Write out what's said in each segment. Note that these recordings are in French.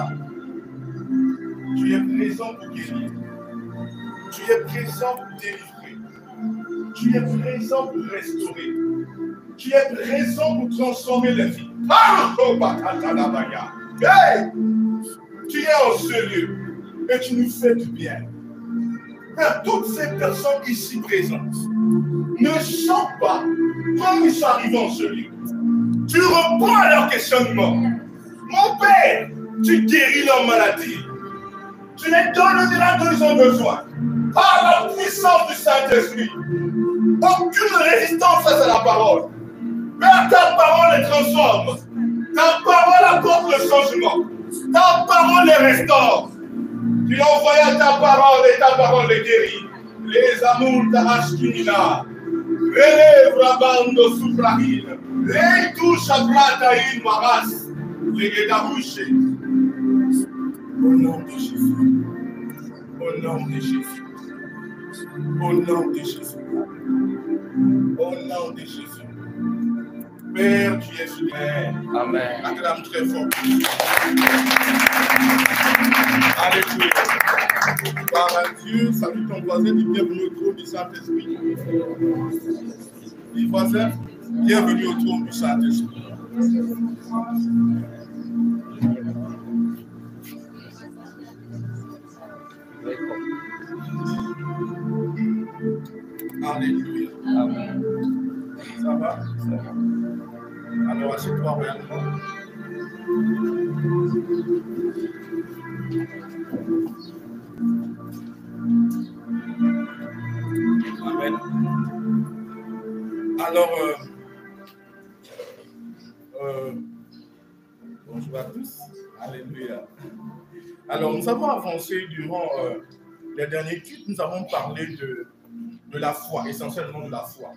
là. Tu es présent pour guérir. Tu es présent pour délivrer. Tu es présent pour restaurer. Tu es présent pour transformer les vies. Hey! Tu es en ce lieu et tu nous fais du bien. Toutes ces personnes ici présentes ne chantent pas comme ils sont arrivés en ce lieu. Tu reprends leur questionnement. Mon Père, tu guéris leur maladie. Tu les donnes de là dont ils ont besoin. Par la puissance du Saint-Esprit. Aucune résistance face à la parole. Père, ta parole les transforme. Ta parole apporte le changement. Ta parole les restaure. Tu as envoyé ta parole et ta parole les guérit. Les amours d'Ashkinina. Relève la bande de Soufrahine. Les touches à Plataïne Maras. Les Guédarouchés. Au nom de Jésus. Au nom de Jésus. Au nom de Jésus. Au nom de Jésus. Père, tu es fidèle. Amen. Acclame très fort. Alléluia. Gloire à Dieu. Salue ton voisin. Dis bienvenue au trône du Saint-Esprit. Dis voisin, bienvenue au trône du Saint-Esprit. Alléluia. Amen. Ça va? Ça va. Alors, assieds-toi réellement. Amen. Alors, bonjour à tous. Alléluia. Alors, nous avons avancé durant les derniers cultes. Nous avons parlé de la foi, essentiellement de la foi.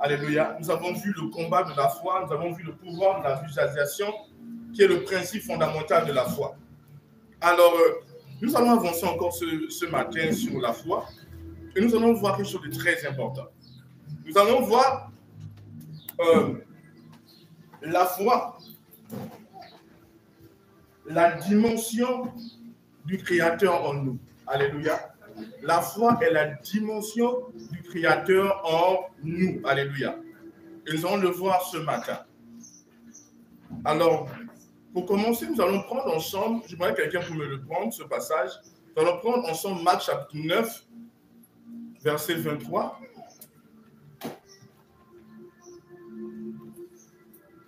Alléluia. Nous avons vu le combat de la foi, nous avons vu le pouvoir de la visualisation, qui est le principe fondamental de la foi. Alors, nous allons avancer encore ce matin sur la foi, et nous allons voir quelque chose de très important. Nous allons voir la foi, la dimension du Créateur en nous. Alléluia. La foi est la dimension du Créateur en nous. Alléluia. Et nous allons le voir ce matin. Alors, pour commencer, nous allons prendre ensemble, j'aimerais que quelqu'un pour me le prendre, ce passage. Nous allons prendre ensemble Marc chapitre 9, verset 23.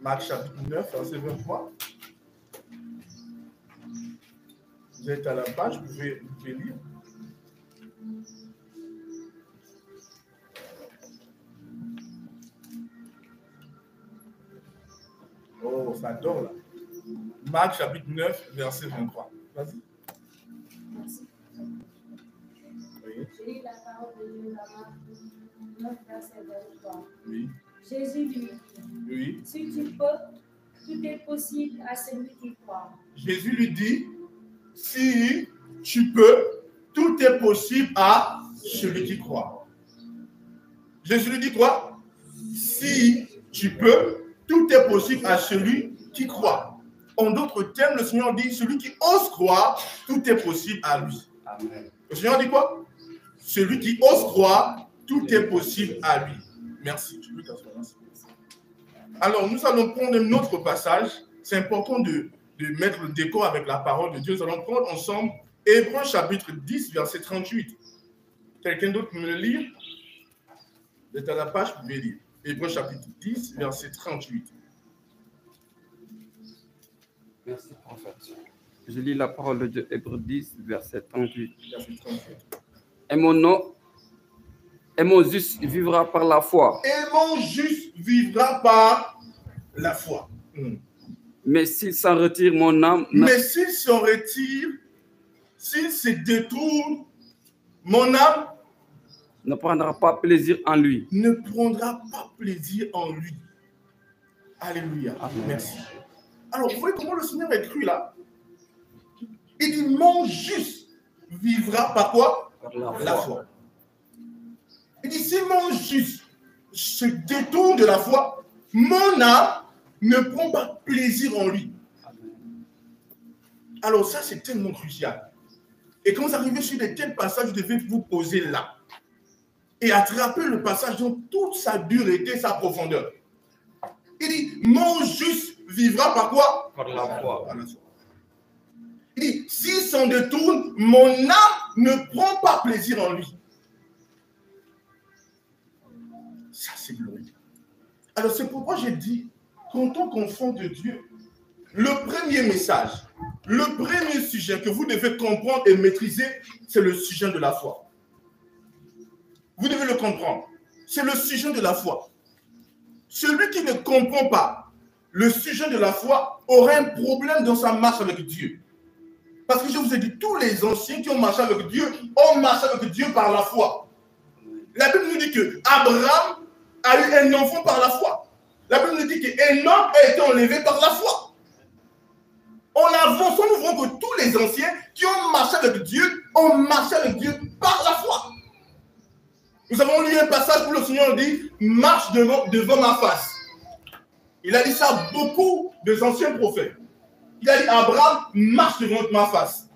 Marc chapitre 9, verset 23. Vous êtes à la page, vous pouvez lire. Oh, ça dort là. Marc chapitre 9, verset 23. Vas-y. Merci. Oui. Je lis la parole de Dieu dans Marc 9, verset 23. Oui. Jésus lui dit, Oui. si tu peux, tout est possible à celui qui croit. Jésus lui dit, si tu peux, tout est possible à celui qui croit. Jésus lui dit quoi? Si tu peux, tout est possible à celui qui croit. En d'autres termes, le Seigneur dit, celui qui ose croire, tout est possible à lui. Amen. Le Seigneur dit quoi? Celui qui ose croire, tout est possible à lui. Merci. Alors, nous allons prendre un autre passage. C'est important de mettre le décor avec la parole de Dieu. Nous allons prendre ensemble Hébreux chapitre 10, verset 38. Quelqu'un d'autre peut me le lire? Vous êtes à la page, vous pouvez lire. Hébreux chapitre 10, verset 38. Merci, prophète. Je lis la parole de Dieu, Hébreux 10, verset 38. Verset 38. Et mon juste vivra par la foi. Et mon juste vivra par la foi. Mais s'il s'en retire, mon âme... Mais s'il s'en retire, s'il se détourne, mon âme ne prendra pas plaisir en lui. Ne prendra pas plaisir en lui. Alléluia. Amen. Merci. Alors, vous voyez comment le Seigneur est cru là? Il dit, mon juste vivra par quoi? Par la foi. Il dit, si mon juste se détourne de la foi, mon âme ne prend pas plaisir en lui. Alors ça, c'est tellement crucial. Et quand vous arrivez sur de tels passages, vous devez vous poser là. Et attraper le passage dans toute sa dureté, sa profondeur. Il dit, mon juste vivra par quoi? Par la foi. Par la foi. Il dit, s'il s'en détourne, mon âme ne prend pas plaisir en lui. Ça, c'est glorieux. Alors, c'est pourquoi j'ai dit, quand on confond de Dieu, le premier message, le premier sujet que vous devez comprendre et maîtriser, c'est le sujet de la foi. Vous devez le comprendre. C'est le sujet de la foi. Celui qui ne comprend pas le sujet de la foi aura un problème dans sa marche avec Dieu. Parce que je vous ai dit, tous les anciens qui ont marché avec Dieu ont marché avec Dieu par la foi. La Bible nous dit que Abraham a eu un enfant par la foi. La Bible nous dit qu'Enoch a été enlevé par la foi. En avançant, nous voyons que tous les anciens qui ont marché avec Dieu ont marché avec Dieu par la foi. Nous avons lu un passage où le Seigneur dit « Marche devant ma face ». Il a dit ça à beaucoup des anciens prophètes. Il a dit « Abraham, marche devant ma face ».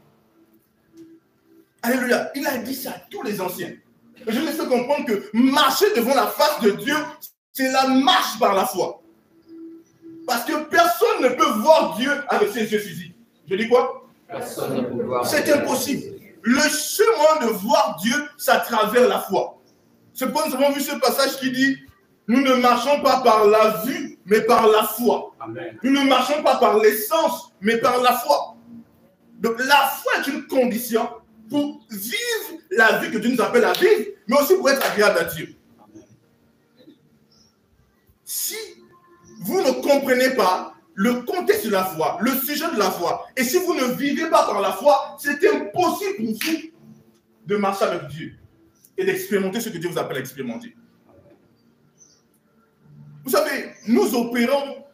Alléluia. Il a dit ça à tous les anciens. Et je les fais comprendre que marcher devant la face de Dieu, c'est la marche par la foi. Parce que personne ne peut voir Dieu avec ses yeux physiques. Je dis quoi? Personne ne peut voir. C'est impossible. Le seul moyen de voir Dieu, c'est à travers la foi. C'est pourquoi nous avons vu ce passage qui dit « Nous ne marchons pas par la vue, mais par la foi. Amen. Nous ne marchons pas par les sens, mais par la foi. » Donc la foi est une condition pour vivre la vie que Dieu nous appelle à vivre, mais aussi pour être agréable à Dieu. Si vous ne comprenez pas le contexte de la foi, le sujet de la foi, et si vous ne vivez pas par la foi, c'est impossible pour vous de marcher avec Dieu et d'expérimenter ce que Dieu vous appelle à expérimenter. Vous savez, nous opérons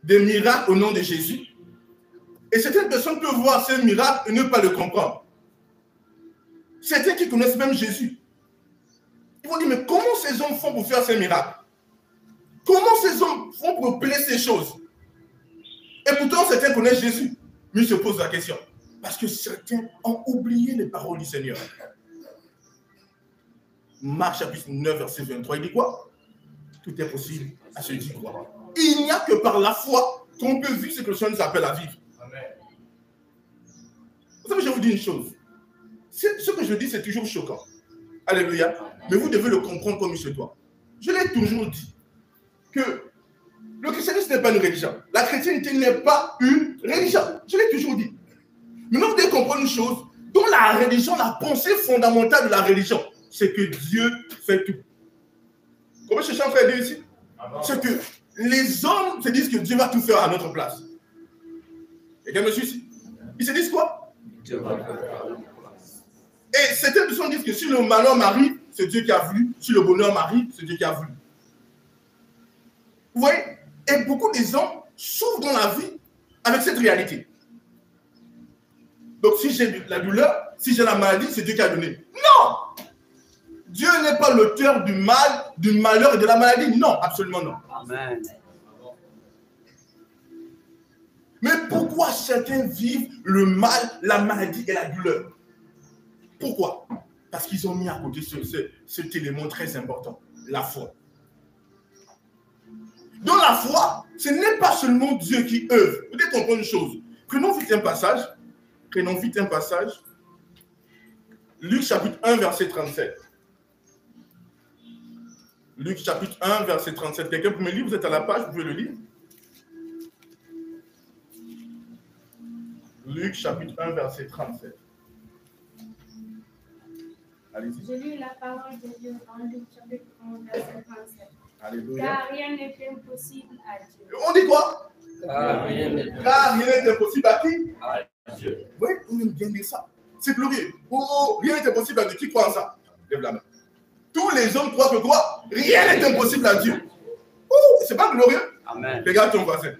des miracles au nom de Jésus. Et certaines personnes peuvent voir ces miracles et ne pas le comprendre. Certains qui connaissent même Jésus, ils vont dire, mais comment ces hommes font pour faire ces miracles? Comment ces hommes font pour opérer ces choses? Et pourtant, certains connaissent Jésus. Mais ils se posent la question. Parce que certains ont oublié les paroles du Seigneur. Marc chapitre 9, verset 23, il dit quoi? Tout est possible à ceux qui croient. Il n'y a que par la foi qu'on peut vivre ce que le Seigneur nous appelle à vivre. Amen. Vous savez, je vous dis une chose. Ce que je dis, c'est toujours choquant. Alléluia. Mais vous devez le comprendre comme il se doit. Je l'ai toujours dit que le christianisme n'est pas une religion. La chrétienté n'est pas une religion. Je l'ai toujours dit. Maintenant, vous devez comprendre une chose. Dans la religion, la pensée fondamentale de la religion, c'est que Dieu fait tout. Comment ce chant fait dire ici? C'est que les hommes se disent que Dieu va tout faire à notre place. Quelqu'un me suit ici? Ils se disent quoi? Dieu va tout faire à notre place. Et certaines personnes disent que si le malheur m'arrive, c'est Dieu qui a voulu. Si le bonheur m'arrive, c'est Dieu qui a voulu. Vous voyez? Et beaucoup de gens souffrent dans la vie avec cette réalité. Donc si j'ai la douleur, si j'ai la maladie, c'est Dieu qui a donné. Non! Dieu n'est pas l'auteur du mal, du malheur et de la maladie. Non, absolument non. Amen. Mais pourquoi certains vivent le mal, la maladie et la douleur? Pourquoi? Parce qu'ils ont mis à côté cet élément très important, la foi. Dans la foi, ce n'est pas seulement Dieu qui œuvre. Vous devez comprendre une chose. Prenons vite un passage. Luc chapitre 1, verset 37. Luc chapitre 1, verset 37. Quelqu'un peut me lire? Vous êtes à la page, vous pouvez le lire. Luc chapitre 1, verset 37. Allez-y. Je lis la parole de Dieu en Luc chapitre 1, verset 37. Alléluia. Car rien n'est impossible à Dieu. On dit quoi? Car rien n'est impossible à qui? à Dieu. Oui, on aime bien dire ça. C'est glorieux. Oh, rien n'est impossible à Dieu. Qui croit en ça? Lève la main. Tous les hommes croient que quoi? Rien n'est impossible à Dieu. Oh, c'est pas glorieux? Amen. Regarde ton voisin.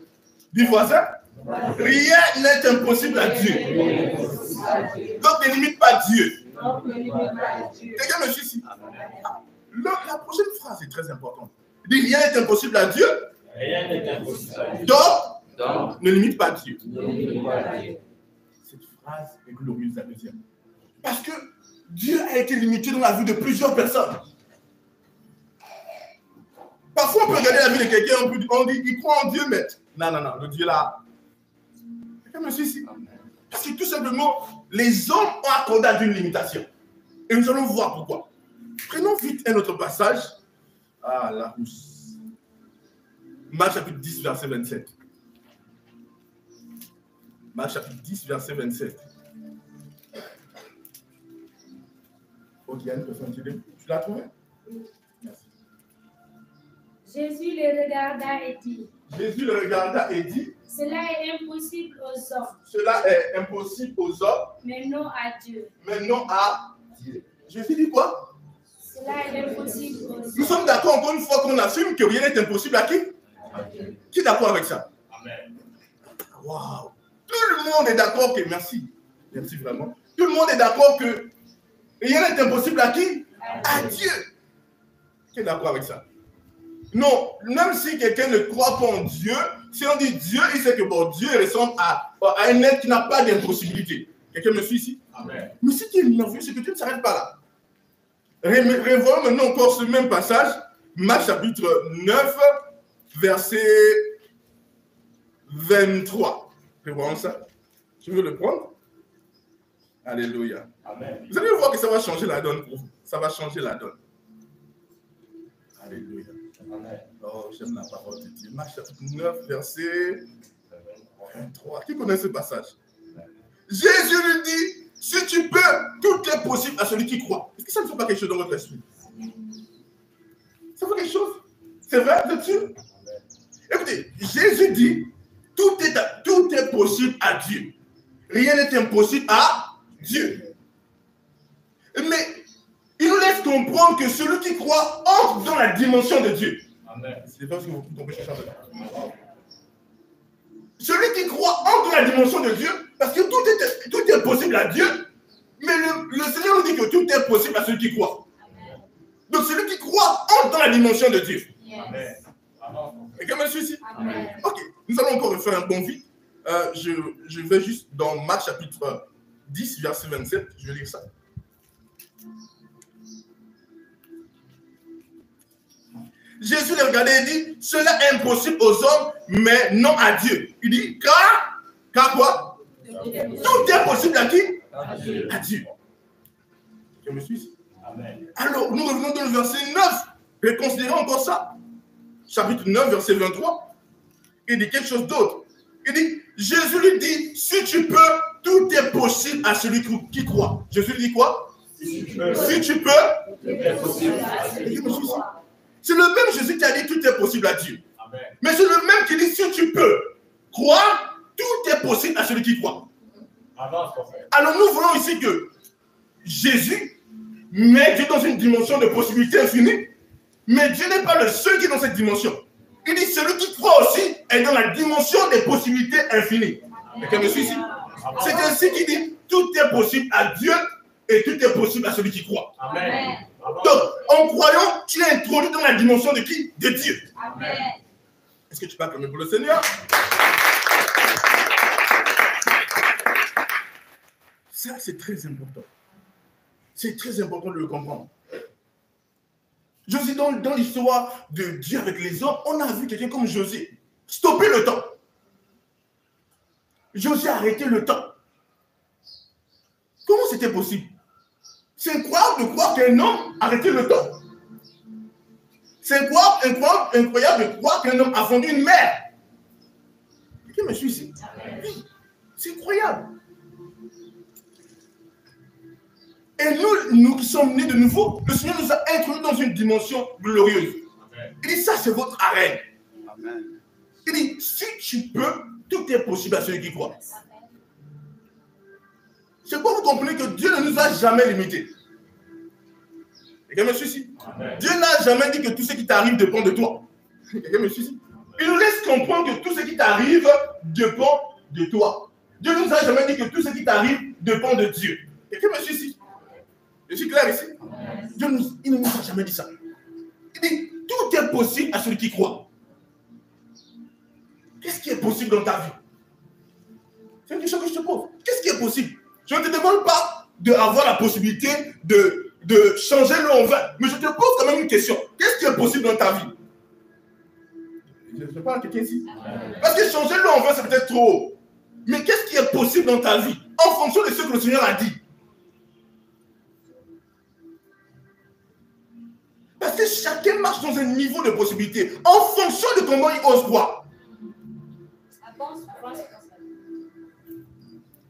Dis voisin. Rien n'est impossible à Dieu. Donc ne limite pas Dieu. Quelqu'un me suit ici? La prochaine phrase est très importante. Il dit rien n'est impossible à Dieu. Rien n'est impossible à Dieu. Donc, ne limite pas Dieu. Ne limite pas Dieu. Cette phrase est glorieuse, la deuxième. Parce que Dieu a été limité dans la vie de plusieurs personnes. Parfois, on peut regarder la vie de quelqu'un, on dit, il croit en Dieu, mais non, le Dieu là. Quelqu'un me suit ici? Parce que tout simplement, les hommes ont accordé à Dieu une limitation. Et nous allons voir pourquoi. Prenons vite un autre passage. Ah, la rousse. Marc chapitre 10, verset 27. Marc chapitre 10, verset 27. Ok, il y a une personne qui dit. Tu l'as trouvé? Merci. Jésus le regarda et dit. Jésus le regarda et dit. Cela est impossible aux hommes. Cela est impossible aux hommes. Mais non à Dieu. Mais non à Dieu. Jésus dit quoi? Cela est impossible aux hommes. Nous sommes d'accord encore une fois qu'on assume que rien n'est impossible à qui? Qui est d'accord avec ça? Amen. Waouh! Tout le monde est d'accord que... Merci. Merci vraiment. Tout le monde est d'accord que rien n'est impossible à qui? À Dieu. Qui est d'accord avec ça? Non, même si quelqu'un ne croit pas en Dieu, si on dit Dieu, il sait que bon, Dieu ressemble à un être qui n'a pas d'impossibilité. Quelqu'un me suit ici? Amen. Mais ce qui est merveilleux, c'est que Dieu ne s'arrête pas là. Revoyons maintenant encore ce même passage, Marc chapitre 9, verset 23. Revoyons ça. Je veux le prendre. Alléluia. Amen. Vous allez voir que ça va changer la donne pour vous. Ça va changer la donne. Alléluia. Amen. Oh, j'aime la parole de Dieu. Marc chapitre 9, verset 23. Qui connaît ce passage? Jésus lui dit, si tu peux, tout est possible à celui qui croit. Est-ce que ça ne fait pas quelque chose dans votre esprit? Ça fait quelque chose? C'est vrai, vous êtes sûr? Écoutez, Jésus dit, tout est possible à Dieu. Rien n'est impossible à Dieu. Mais il nous laisse comprendre que celui qui croit entre dans la dimension de Dieu. Amen. C'est pas ce que vous comprenez. Celui qui croit entre dans la dimension de Dieu, parce que tout est possible à Dieu, mais le Seigneur nous dit que tout est possible à celui qui croit. Amen. Donc celui qui croit entre dans la dimension de Dieu. Amen. Quelqu'un me suit ici? Amen. Ok, nous allons encore faire un bon vite. Je vais juste dans Marc chapitre 10, verset 27, je vais lire ça. Jésus les regardait et dit, cela est impossible aux hommes, mais non à Dieu. Il dit, car quoi? Tout est possible à qui? À Dieu. Je me suis ici. Amen. Alors, nous revenons dans le verset 9. Et considérons encore ça. Chapitre 9, verset 23. Il dit quelque chose d'autre. Il dit, Jésus lui dit, si tu peux, tout est possible à celui qui croit. Jésus lui dit quoi? Si tu peux, Tout est possible à celui qui croit. c'est le même Jésus qui a dit tout est possible à Dieu. Amen. Mais c'est le même qui dit si tu peux croire, tout est possible à celui qui croit. Avance, prophète. Alors nous voyons ici que Jésus met Dieu dans une dimension de possibilité infinie, mais Dieu n'est pas le seul qui est dans cette dimension. Il dit celui qui croit aussi est dans la dimension des possibilités infinies. Quelqu'un me suit ici? C'est ainsi qu'il dit tout est possible à Dieu et tout est possible à celui qui croit. Amen. Donc, en croyant, tu es introduit dans la dimension de qui? De Dieu. Amen. Est-ce que tu peux acclamer pour le Seigneur? Ça, c'est très important. C'est très important de le comprendre. José, dans l'histoire de Dieu avec les hommes, on a vu quelqu'un comme José stopper le temps. José a arrêté le temps. Comment c'était possible? C'est incroyable de croire qu'un homme a arrêté le temps. C'est incroyable de croire qu'un homme a fondu une mer. Quelqu'un me suit ici? Oui, c'est incroyable. Et nous qui sommes nés de nouveau, le Seigneur nous a introduits dans une dimension glorieuse. Amen. Il dit, ça c'est votre arène. Amen. Il dit, si tu peux, tout est possible à celui qui croit. C'est quoi vous comprenez que Dieu ne nous a jamais limités. Quelqu'un me suit ici? Amen. Dieu n'a jamais dit que tout ce qui t'arrive dépend de toi. Quelqu'un me suit ici? Il nous laisse comprendre que tout ce qui t'arrive dépend de toi. Dieu ne nous a jamais dit que tout ce qui t'arrive dépend de Dieu. Quelqu'un me suit ici? Je suis clair ici? Il ne nous a jamais dit ça. Il dit, tout est possible à celui qui croit. Qu'est-ce qui est possible dans ta vie? C'est une question que je te pose. Qu'est-ce qui est possible? Je ne te demande pas d'avoir la possibilité de changer l'eau en vin, mais je te pose quand même une question. Qu'est-ce qui est possible dans ta vie? Je parle à quelqu'un ici. Parce que changer l'eau en vin, c'est peut-être trop haut. Mais qu'est-ce qui est possible dans ta vie en fonction de ce que le Seigneur a dit? Parce que chacun marche dans un niveau de possibilité en fonction de comment il ose croire.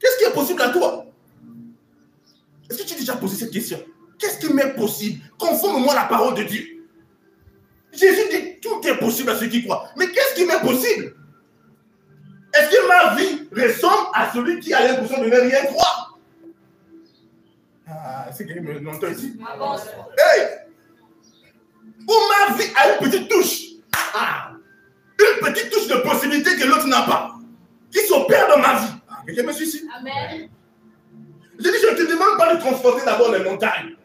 Qu'est-ce qui est possible à toi? Est-ce que tu as déjà posé cette question? Qu'est-ce qui m'est possible conformément à la parole de Dieu? Jésus dit tout est possible à ceux qui croient. Mais qu'est-ce qui m'est possible? Est-ce que ma vie ressemble à celui qui a l'impression de ne rien croire? Ah, c'est quelqu'un qui m'entend ici? Hey! Ou ma vie a une petite touche. Ah! Une petite touche de possibilité que l'autre n'a pas. Qui s'opère dans ma vie. Ah, quelqu'un me suit ici? Amen. Je dis, je ne te demande pas de transporter d'abord les montagnes.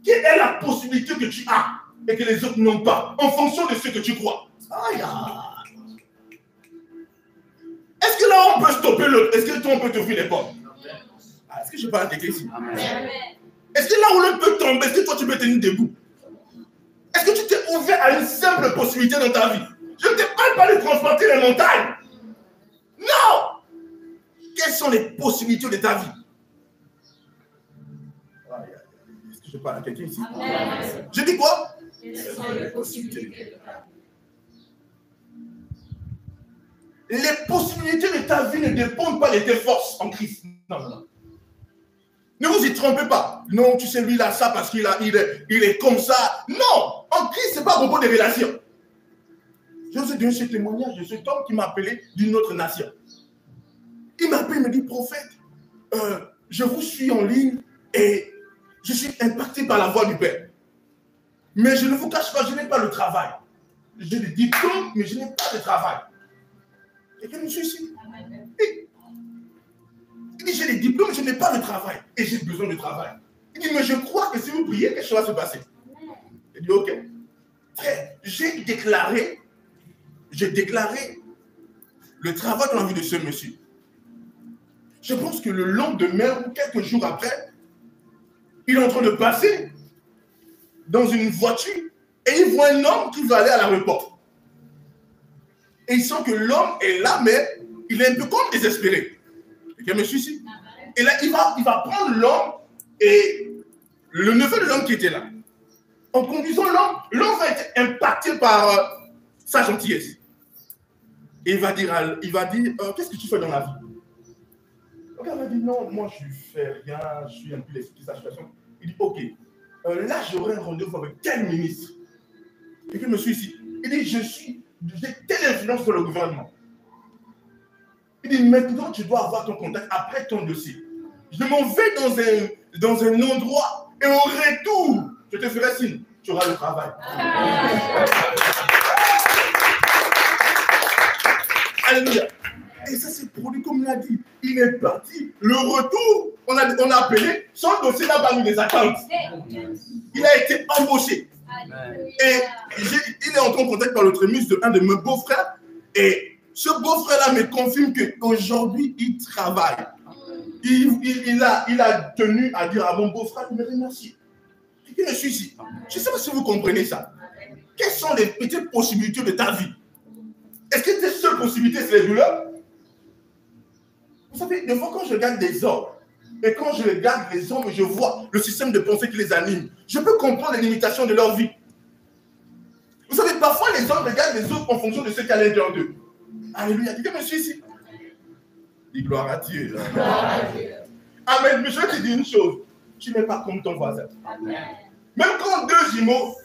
Quelle est la possibilité que tu as et que les autres n'ont pas, en fonction de ce que tu crois? Aïe! Est-ce que là on peut stopper l'autre? Est-ce que toi on peut t'ouvrir les portes? Est-ce que je parle à quelqu'un ici? Est-ce que là où l'autre peut tomber, est-ce que toi tu peux tenir debout? Est-ce que tu t'es ouvert à une simple possibilité dans ta vie? Je ne te parle pas de transporter les montagnes. Non! Quelles sont les possibilités de ta vie? Est-ce que je parle à quelqu'un ici? Je dis quoi? Quelles sont les possibilités de ta vie? Les possibilités de ta vie ne dépendent pas de tes forces en Christ. Non, non, non. Ne vous y trompez pas. Non, tu sais, lui, il a ça parce qu'il est comme ça. Non, en Christ, ce n'est pas à propos des relations. Je vous ai donné ce témoignage de cet homme qui m'a appelé d'une autre nation. Il m'appelle, il me dit, prophète, je vous suis en ligne et je suis impacté par la voix du Père. Mais je ne vous cache pas, je n'ai pas le travail. J'ai des diplômes, mais je n'ai pas de travail. Quelqu'un me suit ici? Il dit, j'ai des diplômes, je n'ai pas de travail. Et j'ai besoin de travail. Il dit, mais je crois que si vous priez, quelque chose va se passer. Il dit, ok. Frère, j'ai déclaré le travail dans la vie de ce monsieur. Je pense que le lendemain ou quelques jours après, il est en train de passer dans une voiture et il voit un homme qui va aller à l'aéroport. Et il sent que l'homme est là, mais il est un peu comme désespéré. Quelqu'un me suit ici? Et là, il va prendre l'homme et le neveu de l'homme qui était là. En conduisant l'homme va être impacté par sa gentillesse. Et il va dire, qu'est-ce que tu fais dans la vie? Le gars va dire, non, moi je ne fais rien, je suis un peu l'expliqué sa situation. Il dit, ok, là j'aurai un rendez-vous avec tel ministre. Quelqu'un me suit ici? Il dit, j'ai telle influence sur le gouvernement. Il dit, maintenant tu dois avoir ton contact après ton dossier. Je m'en vais dans un endroit et au retour, je te ferai signe, tu auras le travail. Alléluia. Et ça s'est produit comme il l'a dit. Il est parti. Le retour, on a appelé, son dossier n'a pas mis des attentes. Il a été embauché. Et il est entré en contact par l'entremise de un de mes beaux-frères. Et ce beau-frère-là me confirme qu'aujourd'hui, il travaille. Il a tenu à dire à mon beau-frère, il me remercie. Je suis ici. Je ne sais pas si vous comprenez ça. Quelles sont les petites possibilités de ta vie? Est-ce que tes seules possibilités, c'est les douleurs? Vous savez, des fois, quand je regarde des hommes, et quand je regarde les hommes, je vois le système de pensée qui les anime, je peux comprendre les limitations de leur vie. Vous savez, parfois, les hommes regardent les autres en fonction de ce qu'il y a à l'intérieur d'eux. Alléluia. Quelqu'un me suit ici? Dis gloire à Dieu. Amen. Mais je vais te dire une chose. Tu n'es pas comme ton voisin. Amen. Même quand deux jumeaux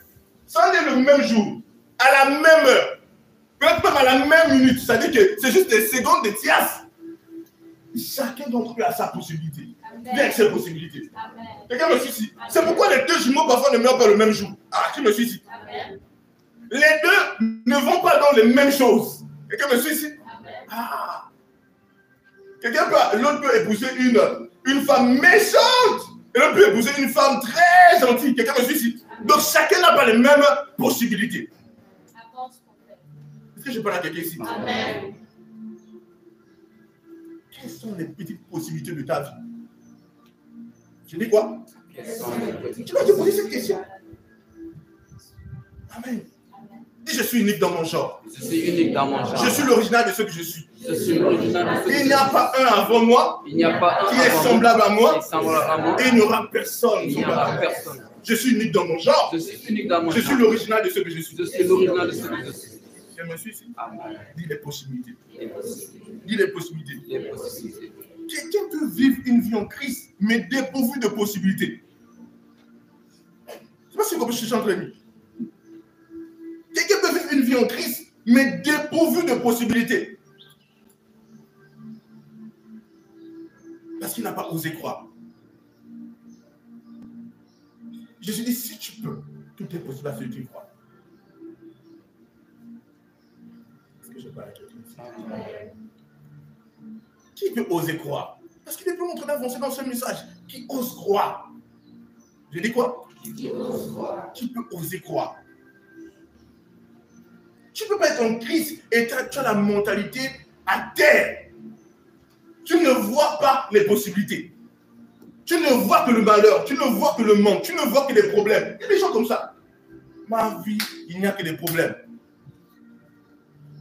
sont nés le même jour, à la même heure, peut-être même à la même minute, c'est-à-dire que c'est juste des secondes de tierce. Chacun d'entre eux a sa possibilité. Il a ses possibilités. Quelqu'un me suit ici? C'est pourquoi les deux jumeaux parfois ne meurent pas le même jour. Ah, qui me suit ici? Amen. Les deux ne vont pas dans les mêmes choses. Quelqu'un me suit ici? Ah. L'autre peut épouser une femme méchante et l'autre peut épouser une femme très gentille. Quelqu'un me suit ici? Donc chacun n'a pas les mêmes possibilités. Est-ce que je parle à quelqu'un ici? Amen. quelles sont les petites possibilités de ta vie? Je dis quoi? Tu vas te poser cette question. Amen. Dis, je suis unique dans mon genre. Je suis unique dans mon genre. Je suis l'original de ce que je suis. Je suis l'original de ce que je suis. Il n'y a pas un avant moi Il n'y a pas un qui est avant moi semblable à moi. qui est semblable à moi. Et il n'y aura personne Il n'y semblable aura à moi. personne. Je suis unique dans mon genre. Je suis unique dans mon Je genre. suis l'original de ce que je suis. Je suis l'original de ce que je suis. Je me suis ici. Amen. Dis les possibilités. Les possibilités. Dis les possibilités. Les possibilités. Quelqu'un peut vivre une vie en Christ, mais dépourvu de possibilités. Je ne sais pas si vous comprenez ce que je suis en train de dire. Quelqu'un peut vivre une vie en Christ, mais dépourvu de possibilités. Parce qu'il n'a pas osé croire. Je me suis dit, si tu peux, tout est possible à celui qui croit. Est-ce que je parle à quelqu'un ici? Qui peut oser croire? Parce qu'il est plus en train d'avancer dans ce message. Qui ose croire? Je dis quoi? Qui ose croire? Qui peut oser croire? Tu ne peux pas être en Christ et tu as la mentalité à terre. Tu ne vois pas les possibilités. Tu ne vois que le malheur. Tu ne vois que le manque. Tu ne vois que des problèmes. Il y a des gens comme ça. Ma vie, il n'y a que des problèmes.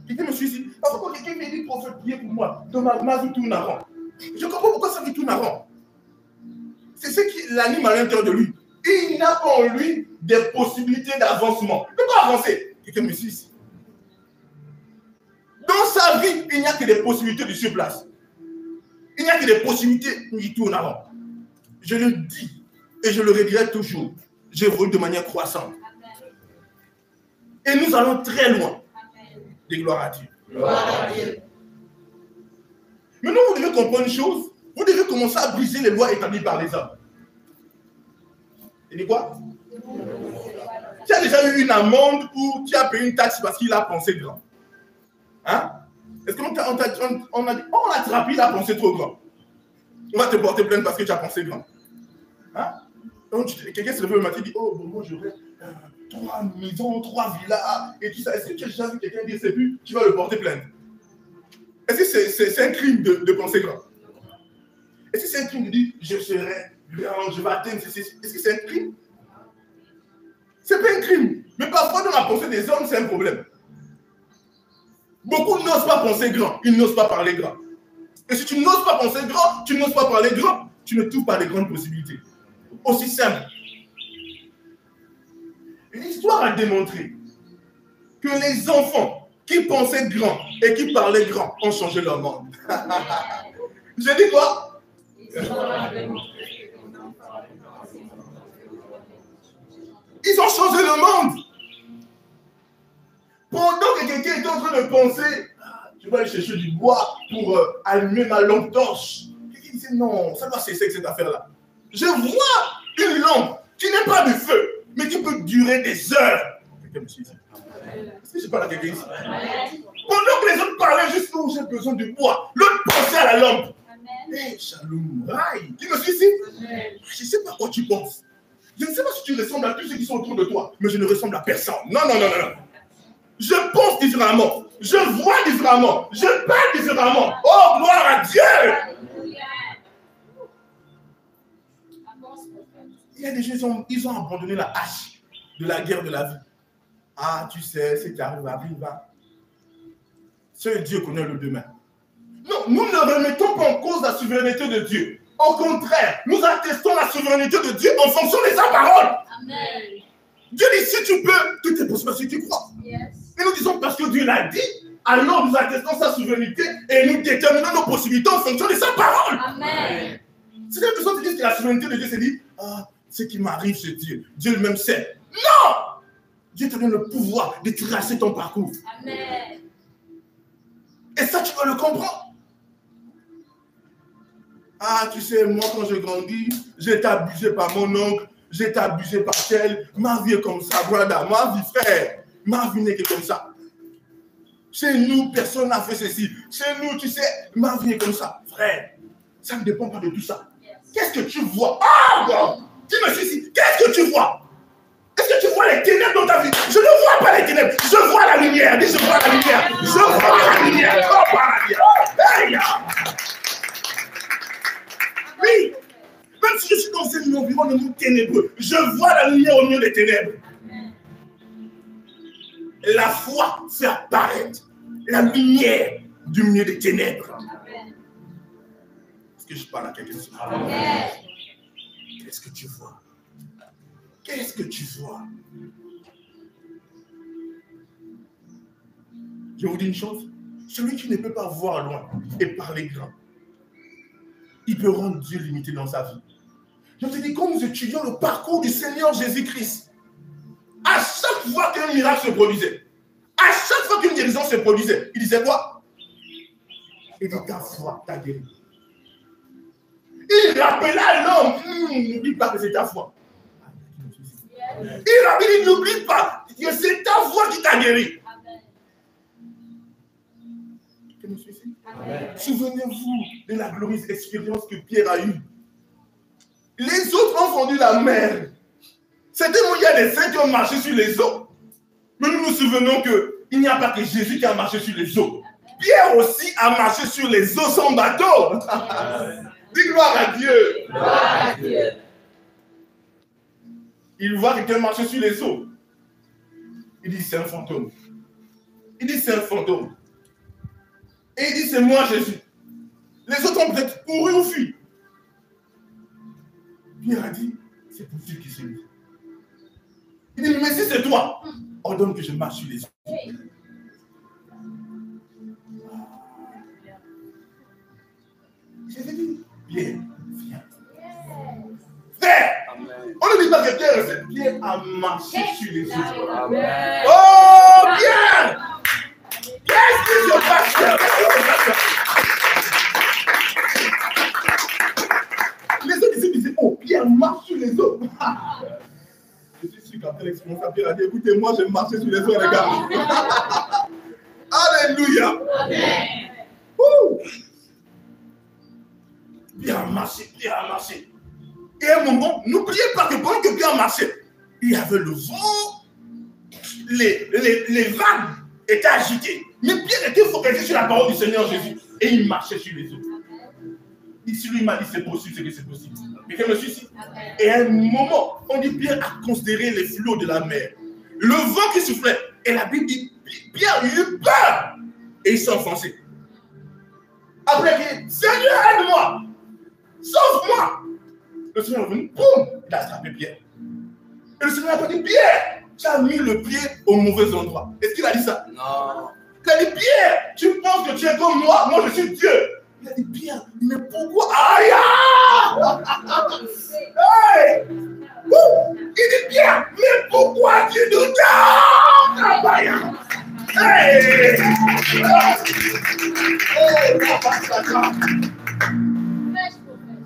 Quelqu'un me suicide. Pourquoi quelqu'un me dit, prophète, priez pour moi. Donc ma vie tourne à rond. Je comprends pourquoi sa vie tourne à rond. C'est ce qui l'anime à l'intérieur de lui. Il n'a pas en lui des possibilités d'avancement. Il ne peut pas avancer. Quelqu'un me suicide. Dans sa vie, il n'y a que des possibilités de surplace. Il n'y a que des possibilités qui tournent à rond. Je le dis et je le regrette toujours. J'évolue de manière croissante. Et nous allons très loin. Des gloires à Dieu. Gloire à Dieu. Maintenant, vous devez comprendre une chose. Vous devez commencer à briser les lois établies par les hommes. Et dit quoi? Tu as déjà eu une amende ou tu as payé une taxe parce qu'il a pensé grand? Hein? Est-ce qu'on a dit, on l'a attrapé, il a pensé trop grand. On va te porter plainte parce que tu as pensé grand. Hein? Quelqu'un s'est levé le matin et dit, oh, bon, moi j'aurais 3 maisons, 3 villas et tout ça. Est-ce que tu as déjà vu quelqu'un dire c'est plus, tu vas le porter plainte? Est-ce que c'est un crime de penser grand? Est-ce que c'est un crime de dire je serai grand, je vais atteindre ceci? Est-ce que c'est un crime? C'est pas un crime. Mais parfois dans la pensée des hommes, c'est un problème. Beaucoup n'osent pas penser grand, ils n'osent pas parler grand. Et si tu n'oses pas penser grand, tu n'oses pas parler grand, tu ne trouves pas les grandes possibilités. Aussi simple. L'histoire a démontré que les enfants qui pensaient grand et qui parlaient grand ont changé leur monde. Je dis quoi? Ils ont changé le monde. Pendant que quelqu'un est en train de penser, je vais aller chercher du bois pour allumer ma lampe torche. Quelqu'un disait non, ça doit cesser avec cette affaire-là. Je vois une lampe qui n'est pas de feu, mais qui peut durer des heures. Quelqu'un me suit ici? Est-ce que je parle à quelqu'un ici? Pendant que les autres parlaient juste où j'ai besoin du bois, l'autre pensait à la lampe. Hé, Shalom, Rai, tu me suis ici? Je ne sais pas quoi tu penses. Je ne sais pas si tu ressembles à tous ceux qui sont autour de toi, mais je ne ressemble à personne. Non, non, non, non, non. Je pense différemment. Je vois différemment. Je parle différemment. Oh, gloire à Dieu! Il y a des gens, ils ont abandonné la hache de la guerre de la vie. Ah, tu sais, ce qui arrive, arrive. Seul Dieu connaît le demain. Non, nous ne remettons pas en cause la souveraineté de Dieu. Au contraire, nous attestons la souveraineté de Dieu en fonction de sa parole. Amen. Dieu dit, si tu peux, tout est possible si tu crois. Yes. Et nous disons, parce que Dieu l'a dit, alors nous attestons sa souveraineté et nous déterminons nos possibilités en fonction de sa parole. Amen. C'est des personnes qui disent que la souveraineté de Dieu, c'est dit, ah, ce qui m'arrive, c'est Dieu. Dieu lui-même sait. Non! Dieu te donne le pouvoir de tracer ton parcours. Amen. Et ça, tu dois le comprendre. Ah, tu sais, moi, quand je grandis, j'ai été abusé par mon oncle, j'ai été abusé par tel. Ma vie est comme ça, brother. Ma vie, frère. Ma vie n'est que comme ça. Chez nous, personne n'a fait ceci. Chez nous, tu sais, ma vie est comme ça. Frère, ça ne dépend pas de tout ça. Qu'est-ce que tu vois? Ah, wow. Tu me suis ici. Qu'est-ce que tu vois? Est-ce que tu vois les ténèbres dans ta vie? Je ne vois pas les ténèbres. Je vois la lumière. Dis, je vois la lumière. Je vois la lumière. Oh, par la lumière. Hey, dans un environnement ténébreux. Je vois la lumière au milieu des ténèbres. La foi fait apparaître la lumière du milieu des ténèbres. Est-ce que je parle à quelqu'un? Qu'est-ce que tu vois? Qu'est-ce que tu vois? Je vous dis une chose, celui qui ne peut pas voir loin et parler grand, il peut rendre Dieu limité dans sa vie. Je te dis, quand nous étudions le parcours du Seigneur Jésus-Christ, à chaque fois qu'un miracle se produisait, à chaque fois qu'une guérison se produisait, il disait quoi? Il dit, ta foi t'a guéri. Il rappela à l'homme, n'oublie pas que c'est ta foi. Il a dit, n'oublie pas que c'est ta foi qui t'a guéri. Souvenez-vous de la glorieuse expérience que Pierre a eue. Les autres ont fondu la mer. C'était où il y a des saints qui ont marché sur les eaux. Mais nous nous souvenons qu'il n'y a pas que Jésus qui a marché sur les eaux. Pierre aussi a marché sur les eaux sans bateau. Dis gloire à Dieu. Gloire à Dieu. Il voit quelqu'un marcher sur les eaux. Il dit, c'est un fantôme. Il dit, c'est un fantôme. Et il dit, c'est moi Jésus. Les autres ont peut-être couru ou fui. Pierre a dit, c'est possible qu'il se lui. Il dit, mais si c'est toi, ordonne que je marche sur les eaux. Jésus dit, Pierre, viens. Frère, on ne dit pas que Pierre a marché sur les eaux. Amen. Oh, Pierre! Qu'est-ce qui se passe, Pierre? Les autres disaient, oh, Pierre marche sur les eaux. Je suis sûr qu'après l'expérience, Pierre a dit, écoutez, moi, j'ai marché sur les eaux, les gars. Alléluia. Pierre a marché, Pierre a marché. Et à un moment, n'oubliez pas que pendant que Pierre marchait, il y avait le vent, les vagues étaient agitées. Mais Pierre était focalisé sur la parole du Seigneur Jésus. Et il marchait sur les eaux. Ici, lui, il m'a dit, c'est possible, c'est que c'est possible. Quelqu'un me suit ici? Et à un moment, on dit, Pierre a considéré les flots de la mer. Le vent qui soufflait. Et la Bible dit, Pierre eut peur. Et il s'est enfoncé. Après, il dit, Seigneur, aide-moi. Sauve-moi. Le Seigneur est venu, boum, il a attrapé Pierre. Et le Seigneur a dit, Pierre, tu as mis le pied au mauvais endroit. Est-ce qu'il a dit ça? Non. Il a dit, Pierre, tu penses que tu es comme moi je suis Dieu. Il a dit, Pierre, mais pourquoi? Aïe! Hey! Il dit, Pierre, mais pourquoi tu nous donnes? Hey!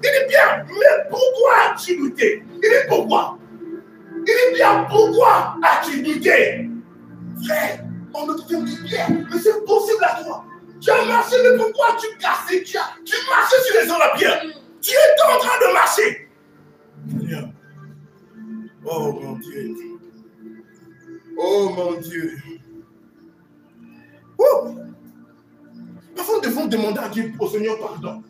Il dit, Pierre, mais pourquoi as-tu douté? Il dit, pourquoi? Il dit, Pierre, pourquoi as-tu douté? Frère, on nous dit, Pierre, mais c'est possible à toi. Tu as marché, mais pourquoi tu cassais? Tu marchais sur les eaux, la Pierre. Tu étais en train de marcher. Seigneur. Oh mon Dieu. Oh mon Dieu. Parfois, nous devons demander à Dieu, au Seigneur, pardon.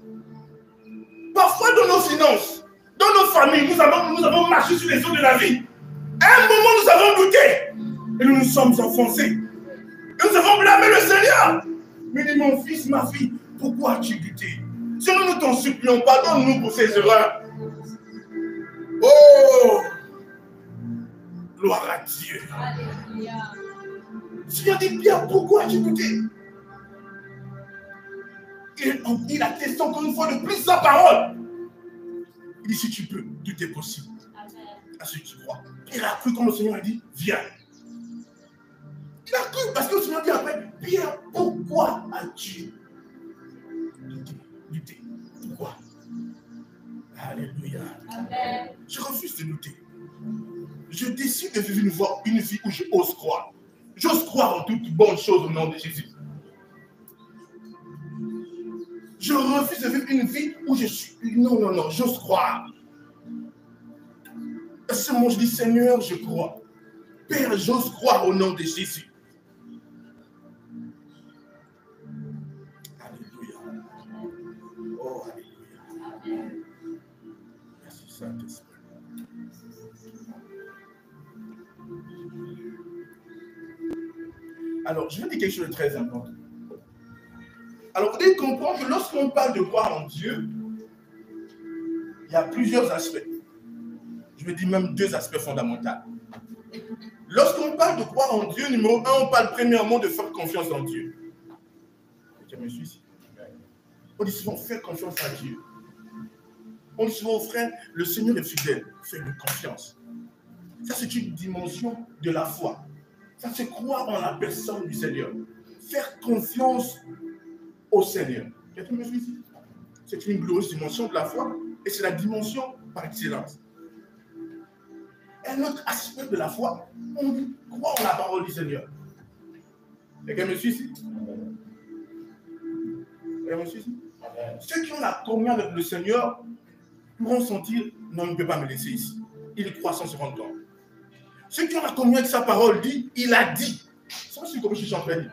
Parfois, dans nos finances, dans nos familles, nous avons marché sur les eaux de la vie. À un moment, nous avons douté. Et nous nous sommes enfoncés. Et nous avons blâmé le Seigneur. Mais dis, mon fils, ma fille, pourquoi as-tu douté? Si nous ne t'en supplions, pardonne-nous pour ces erreurs. Oh! Gloire à Dieu. Alléluia. Seigneur dit, Pierre, pourquoi as-tu douté? Il a testé encore une fois de plus sa parole. Il dit, si tu peux, tout est possible. Amen. À ceux qui croient. Pierre a cru quand le Seigneur a dit, viens. Il a cru parce que le Seigneur dit après, Pierre, pourquoi as-tu douté? Pourquoi? Alléluia. Amen. Je refuse de douter. Je décide de vivre une vie où je ose croire. J'ose croire en toutes bonnes choses au nom de Jésus. Je refuse de vivre une vie où je suis... Non, j'ose croire. À ce moment, je dis, Seigneur, je crois. Père, j'ose croire au nom de Jésus. Alléluia. Oh, alléluia. Merci, Saint-Esprit. Alors, je vais dire quelque chose de très important. Alors, vous devez comprendre que lorsqu'on parle de croire en Dieu, il y a plusieurs aspects. Je vais dire même 2 aspects fondamentaux. Lorsqu'on parle de croire en Dieu, numéro 1, on parle premièrement de faire confiance en Dieu. Je me suis ici. On dit souvent faire confiance à Dieu. On dit souvent, frère, le Seigneur est fidèle. Fais-lui confiance. Ça, c'est une dimension de la foi. Ça, c'est croire en la personne du Seigneur. Faire confiance au Seigneur. Quelqu'un me suit ici? C'est une glorieuse dimension de la foi et c'est la dimension par excellence. Un autre aspect de la foi, on dit croire en la parole du Seigneur. Quelqu'un me suit ici? Quelqu'un me suit ici? Ceux qui ont la communion avec le Seigneur pourront sentir, non, il ne peut pas me laisser ici. Il croit sans se rendre compte. Ceux qui ont la communion avec sa parole disent, il a dit. C'est pas ce que je suis en train de dire.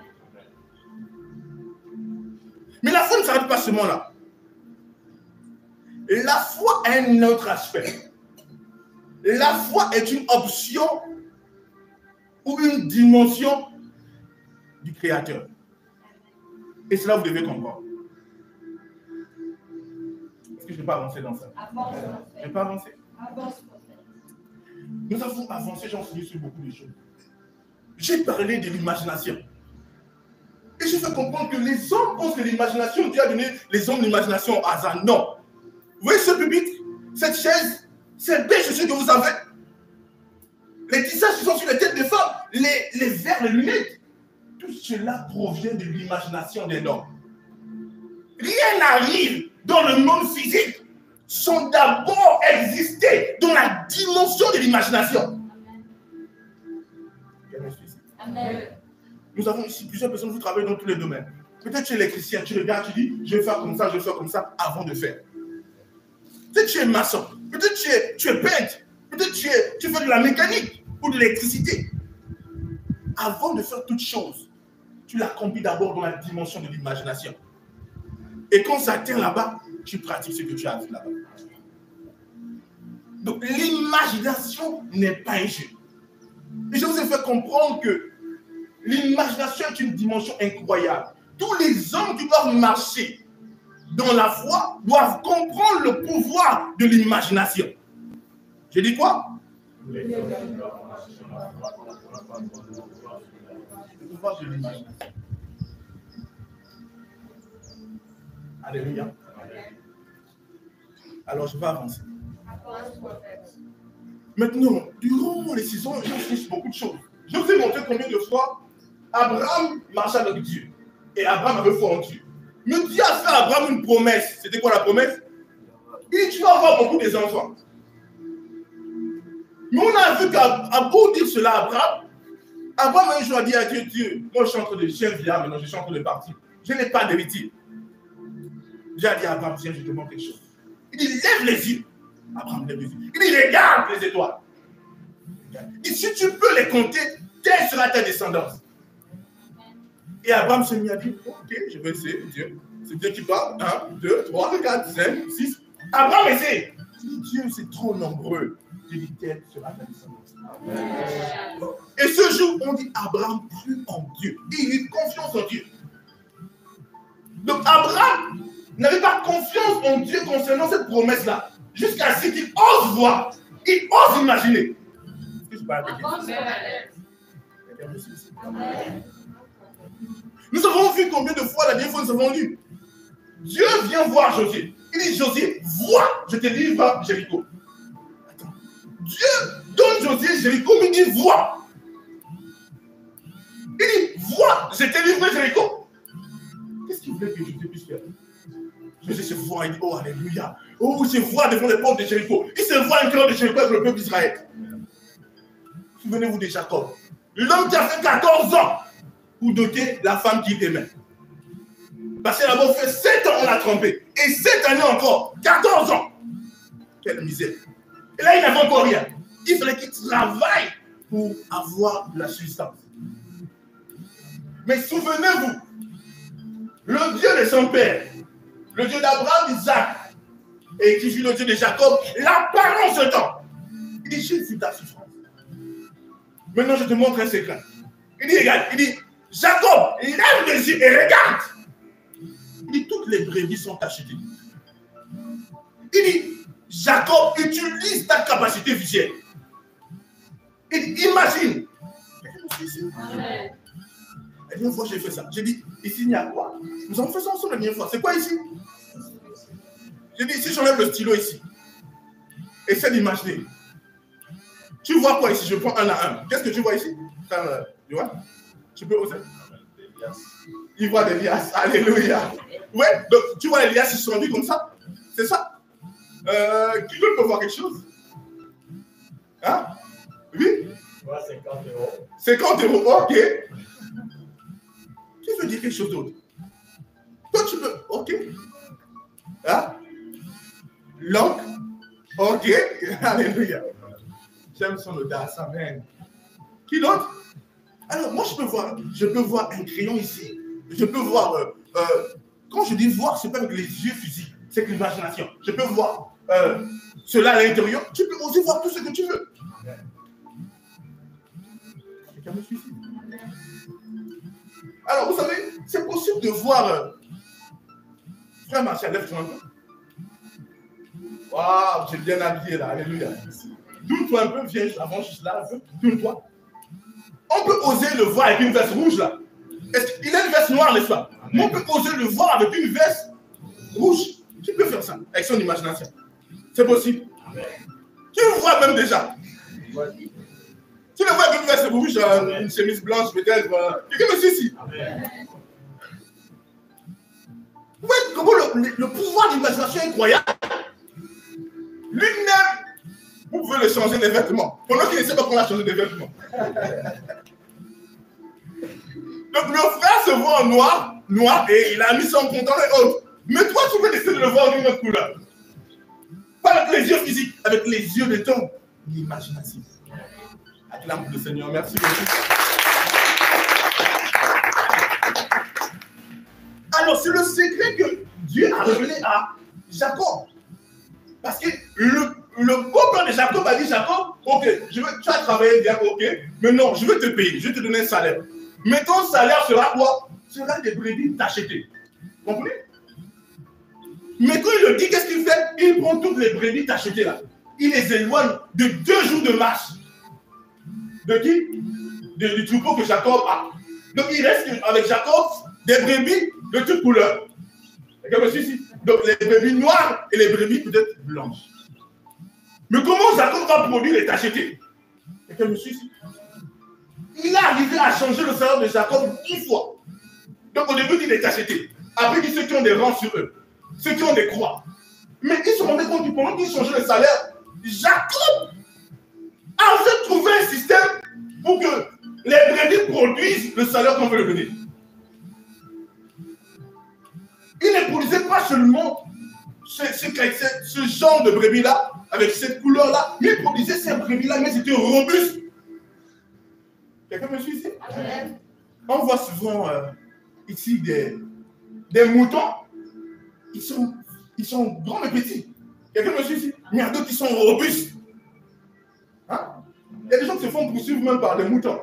Mais la foi ne s'arrête pas seulement là. La foi a un autre aspect. La foi est une option ou une dimension du Créateur. Et cela, vous devez comprendre. Est-ce que je ne vais pas avancer dans ça? Je ne vais pas avancer. Nous avons avancé, j'ai enseigné sur beaucoup de choses. J'ai parlé de l'imagination. Et je fais comprendre que les hommes pensent que l'imagination, Dieu a donné les hommes l'imagination au hasard. Non. Vous voyez ce pupitre, cette chaise, ces belles chaussures que vous avez, les tissages qui sont sur les têtes des femmes, les verres, les lunettes, tout cela provient de l'imagination des hommes. Rien n'arrive dans le monde physique sans d'abord exister dans la dimension de l'imagination. Amen. Nous avons ici plusieurs personnes qui travaillent dans tous les domaines. Peut-être tu es électricien, tu regardes, tu dis, je vais faire comme ça, je vais faire comme ça, avant de faire. Peut-être tu es maçon, peut-être tu es peintre, peut-être tu fais de la mécanique ou de l'électricité. Avant de faire toute chose, tu l'accomplis d'abord dans la dimension de l'imagination. Et quand ça atteint là-bas, tu pratiques ce que tu as vu là-bas. Donc l'imagination n'est pas un jeu. Et je vous ai fait comprendre que l'imagination est une dimension incroyable. Tous les hommes qui doivent marcher dans la foi doivent comprendre le pouvoir de l'imagination. J'ai dit quoi? Le pouvoir de l'imagination. Alléluia. Alors je vais avancer. Maintenant, durant les saisons, j'ai enseigné beaucoup de choses. Je vous ai montré combien de fois Abraham marchait avec Dieu. Et Abraham avait foi en Dieu. Mais Dieu a fait à Abraham une promesse. C'était quoi la promesse? Il dit, tu vas avoir beaucoup d'enfants. Mais on a vu qu'à beau dire cela à Abraham un jour a dit à Dieu, Dieu, moi je suis en train de viens maintenant, je suis en train de partir. Je n'ai pas d'héritier. Dieu a dit à Abraham, viens, je te demande quelque chose. Il dit, lève les yeux. Abraham lève les yeux. Il dit, regarde les étoiles. Il dit, si tu peux les compter, quelle sera ta descendance? Et Abraham se mit à dire, ok, je vais essayer, Dieu. C'est Dieu qui parle. 1, 2, 3, 4, 5, 6. Abraham essaie. Il dit, Dieu, c'est trop nombreux. Il dit, quelle sera ta descendance? Et ce jour, on dit, Abraham crut en Dieu. Il eut confiance en Dieu. Donc Abraham n'avait pas confiance en Dieu concernant cette promesse-là. Jusqu'à ce qu'il ose voir. Il ose imaginer. Est-ce que je parle avec quelqu'un? Nous avons vu combien de fois la dernière fois nous avons lu. Dieu vient voir Josué. Il dit, Josué, vois, je te livre Jéricho. Attends. Dieu donne Josué Jéricho, mais il dit, vois. Il dit, vois, je te livre Jéricho. Qu'est-ce qu'il voulait que Josué puisse faire? Josué se voit, il dit, oh, alléluia. Oh, il se voit devant les portes de Jéricho. Il se voit un cœur de Jéricho avec le peuple d'Israël. Souvenez-vous de Jacob. L'homme qui a fait 14 ans pour doter la femme qu'il aimait. Parce qu'elle a d'abord fait 7 ans, on l'a trompé. Et 7 années encore, 14 ans. Quelle misère. Et là, il n'avait encore rien. Il fallait qu'il travaille pour avoir de la substance. Mais souvenez-vous, le Dieu de son père, le Dieu d'Abraham, d'Isaac et qui fut le Dieu de Jacob, l'apparence d'un temps. Il dit, j'ai vu ta souffrance. Maintenant, je te montre un secret. Il dit, regarde, il dit, Jacob, lève les yeux et regarde. Il dit, toutes les brebis sont achetées. Il dit, Jacob, utilise ta capacité visuelle. Il dit, imagine. Amen. La dernière fois, j'ai fait ça. J'ai dit, ici, il y a quoi? Nous avons fait ça ensemble la dernière fois. C'est quoi ici? J'ai dit, si j'enlève le stylo ici, essaie d'imaginer. Tu vois quoi ici? Je prends un à un. Qu'est-ce que tu vois ici? Tu vois? Tu peux oser? Il voit des liasses. Alléluia. Ouais, donc tu vois les liasses, ils sont rendus comme ça. C'est ça. Qui peut voir quelque chose? Hein? Oui? Je vois 50 €. 50 €, ok. Qui veut dire quelque chose d'autre? Toi, tu peux, ok. Hein? L'oncle, ok. Alléluia. J'aime son audace, amen. Qui d'autre? Alors, moi, je peux voir un crayon ici. Je peux voir, quand je dis voir, c'est pas avec les yeux physiques, c'est avec l'imagination. Je peux voir cela à l'intérieur. Tu peux aussi voir tout ce que tu veux. Quelqu'un me suit ici? Alors, vous savez, c'est possible de voir. Frère Martial, lève-toi un peu. Waouh, j'ai bien habillé là, alléluia. Tourne-toi un peu, viens avant, juste là, un peu. Tourne-toi. On peut oser le voir avec une veste rouge là. Il a une veste noire, n'est-ce pas? Mais on peut oser le voir avec une veste rouge. Tu peux faire ça avec son imagination. C'est possible. Tu le vois même déjà. Tu le vois avec une veste rouge, une chemise blanche peut-être. Quelqu'un me suit ici. Vous voyez comment le pouvoir de l'imagination est incroyable. Lui-même, vous pouvez le changer des vêtements. Pendant qu'il ne sait pas comment changer des vêtements. Donc le frère se voit en noir, et il a mis son pantalon et autres. Mais toi, tu peux décider de le voir d'une autre couleur. Pas avec les yeux physiques, avec les yeux de ton imagination. Acclame le Seigneur, merci beaucoup. Alors, c'est le secret que Dieu a révélé à Jacob. Parce que le copain de Jacob a dit, Jacob, ok, tu as travaillé bien, ok, mais non, je vais te payer, je vais te donner un salaire. Mais ton salaire sera quoi? Sera des brebis t'acheter. Vous comprenez? Mais quand il le dit, qu'est-ce qu'il fait? Il prend toutes les brebis t'acheter là. Il les éloigne de 2 jours de marche. De qui? Du troupeau que Jacob a. Donc il reste avec Jacob des brebis de toutes couleurs. Quelqu'un me suit ici? Donc les brebis noires et les brebis peut-être blanches. Mais comment Jacob va produire et t'acheter? Quelqu'un me suit ici? Il est arrivé à changer le salaire de Jacob 10 fois. Donc au début, il est acheté. Après, il dit ceux qui ont des rangs sur eux, ceux qui ont des croix. Mais ils se rendaient compte que pendant qu'il changeait le salaire, Jacob avait trouvé un système pour que les brebis produisent le salaire qu'on veut leur donner. Il ne produisait pas seulement ce genre de brebis-là, avec cette couleur-là, mais il produisait ces brebis-là, mais c'était robuste. Quelqu'un me suit ici? Amen. On voit souvent ici des moutons, ils sont grands et petits. Quelqu'un me suit ici? Mais il y a d'autres qui sont robustes. Hein? Il y a des gens qui se font poursuivre même par des moutons.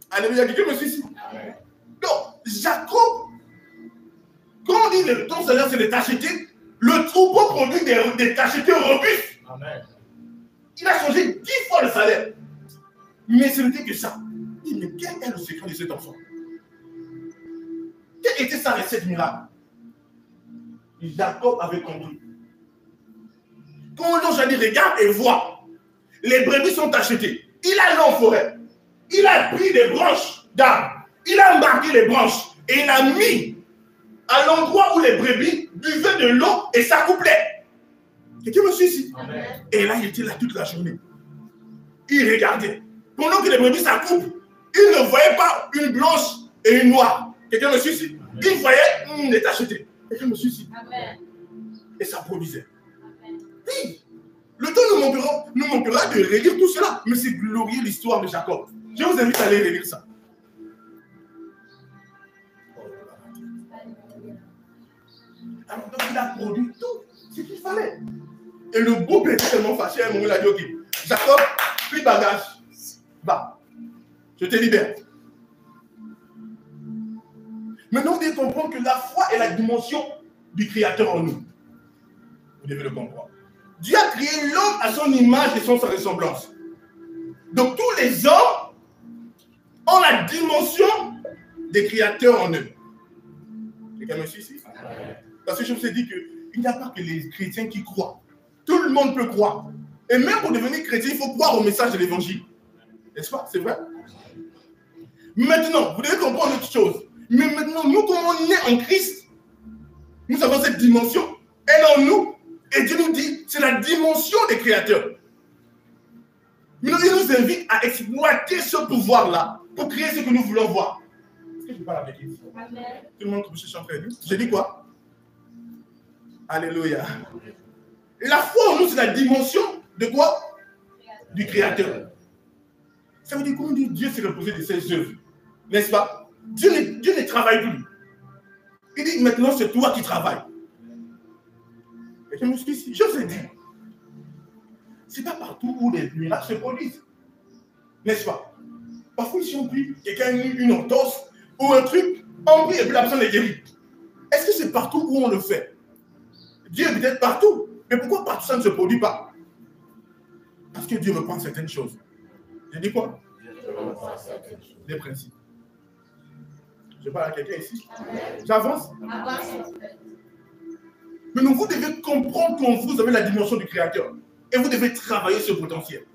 Alléluia, quelqu'un me suit ici? Amen. Donc, Jacob, quand on dit que ton salaire c'est des tachetés, le troupeau produit des tachetés robustes. Amen. Il a changé 10 fois le salaire. Mais ce n'était que ça. Il dit, mais quel est le secret de cet enfant? Quelle était sa recette miracle? Jacob avait compris. Quand l'ange a dit, regarde et vois, les brebis sont achetées. Il a allé en forêt. Il a pris des branches d'arbres. Il a embarqué les branches et il a mis à l'endroit où les brebis buvaient de l'eau et s'accouplaient. Quelqu'un me suit ici? Amen. Et là, il était là toute la journée. Il regardait. Pendant que les brebis s'accouplent, il ne voyait pas une blanche et une noire. Quelqu'un me suit ici? Il voyait, il est acheté. Quelqu'un me suit ici? Amen. Et ça produisait. Amen. Oui. Le temps nous manquera de relire tout cela. Mais c'est glorieux l'histoire de Jacob. Je vous invite à aller relire ça. Alors, donc, il a produit tout ce qu'il fallait. Et le beau était tellement fâché, à un moment, il a dit, ok, Jacob, pris bagage, va, je te libère. Maintenant, vous devez comprendre que la foi est la dimension du Créateur en nous. Vous devez le comprendre. Dieu a créé l'homme à son image et son sa ressemblance. Donc tous les hommes ont la dimension des créateurs en eux. Quelqu'un me suit ici? Parce que je vous ai dit qu'il n'y a pas que les chrétiens qui croient. Tout le monde peut croire. Et même pour devenir chrétien, il faut croire au message de l'évangile. N'est-ce pas? C'est vrai? Maintenant, vous devez comprendre autre chose. Mais maintenant, nous, comme on est en Christ, nous avons cette dimension. Elle est en nous. Et Dieu nous dit, c'est la dimension des créateurs. Maintenant, il nous invite à exploiter ce pouvoir-là pour créer ce que nous voulons voir. Est-ce que je parle avec lui? Tout le monde trouve que je suis en train de dire. J'ai dit quoi? Alléluia. La foi en nous, c'est la dimension de quoi? Du Créateur. Ça veut dire comment Dieu s'est reposé de ses œuvres. N'est-ce pas? Dieu ne travaille plus. Il dit maintenant, c'est toi qui travailles. Et je me suis dit, je vous ai dit, ce n'est pas partout où les miracles se produisent. N'est-ce pas? Parfois, si on prie, quelqu'un a une entorse ou un truc, on prie et puis la personne est guérie. Est-ce que c'est partout où on le fait? Dieu est peut-être partout. Mais pourquoi partout ça ne se produit pas? Parce que Dieu reprend certaines choses. Je dis quoi? Des principes. Je parle à quelqu'un ici. J'avance. Mais donc vous devez comprendre que vous avez la dimension du Créateur. Et vous devez travailler ce potentiel.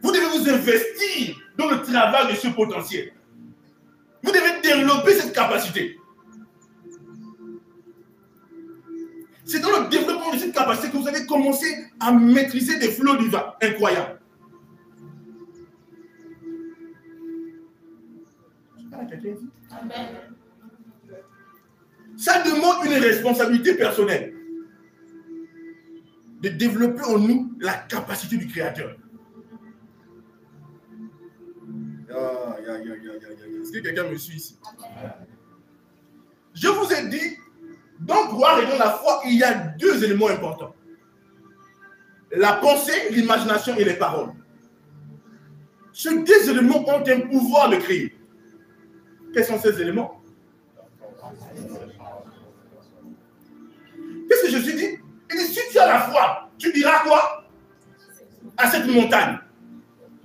Vous devez vous investir dans le travail de ce potentiel. Vous devez développer cette capacité. C'est dans le développement de cette capacité que vous allez commencer à maîtriser des flots divins incroyables. Amen. Ça demande une responsabilité personnelle de développer en nous la capacité du Créateur. Est-ce que quelqu'un me suit ici? Je vous ai dit, dans croire et dans la foi, il y a deux éléments importants. La pensée, l'imagination et les paroles. Ces deux éléments ont un pouvoir de créer. Quels sont ces éléments? Qu'est-ce que Jésus dit? Il dit, si tu as la foi, tu diras quoi? À cette montagne.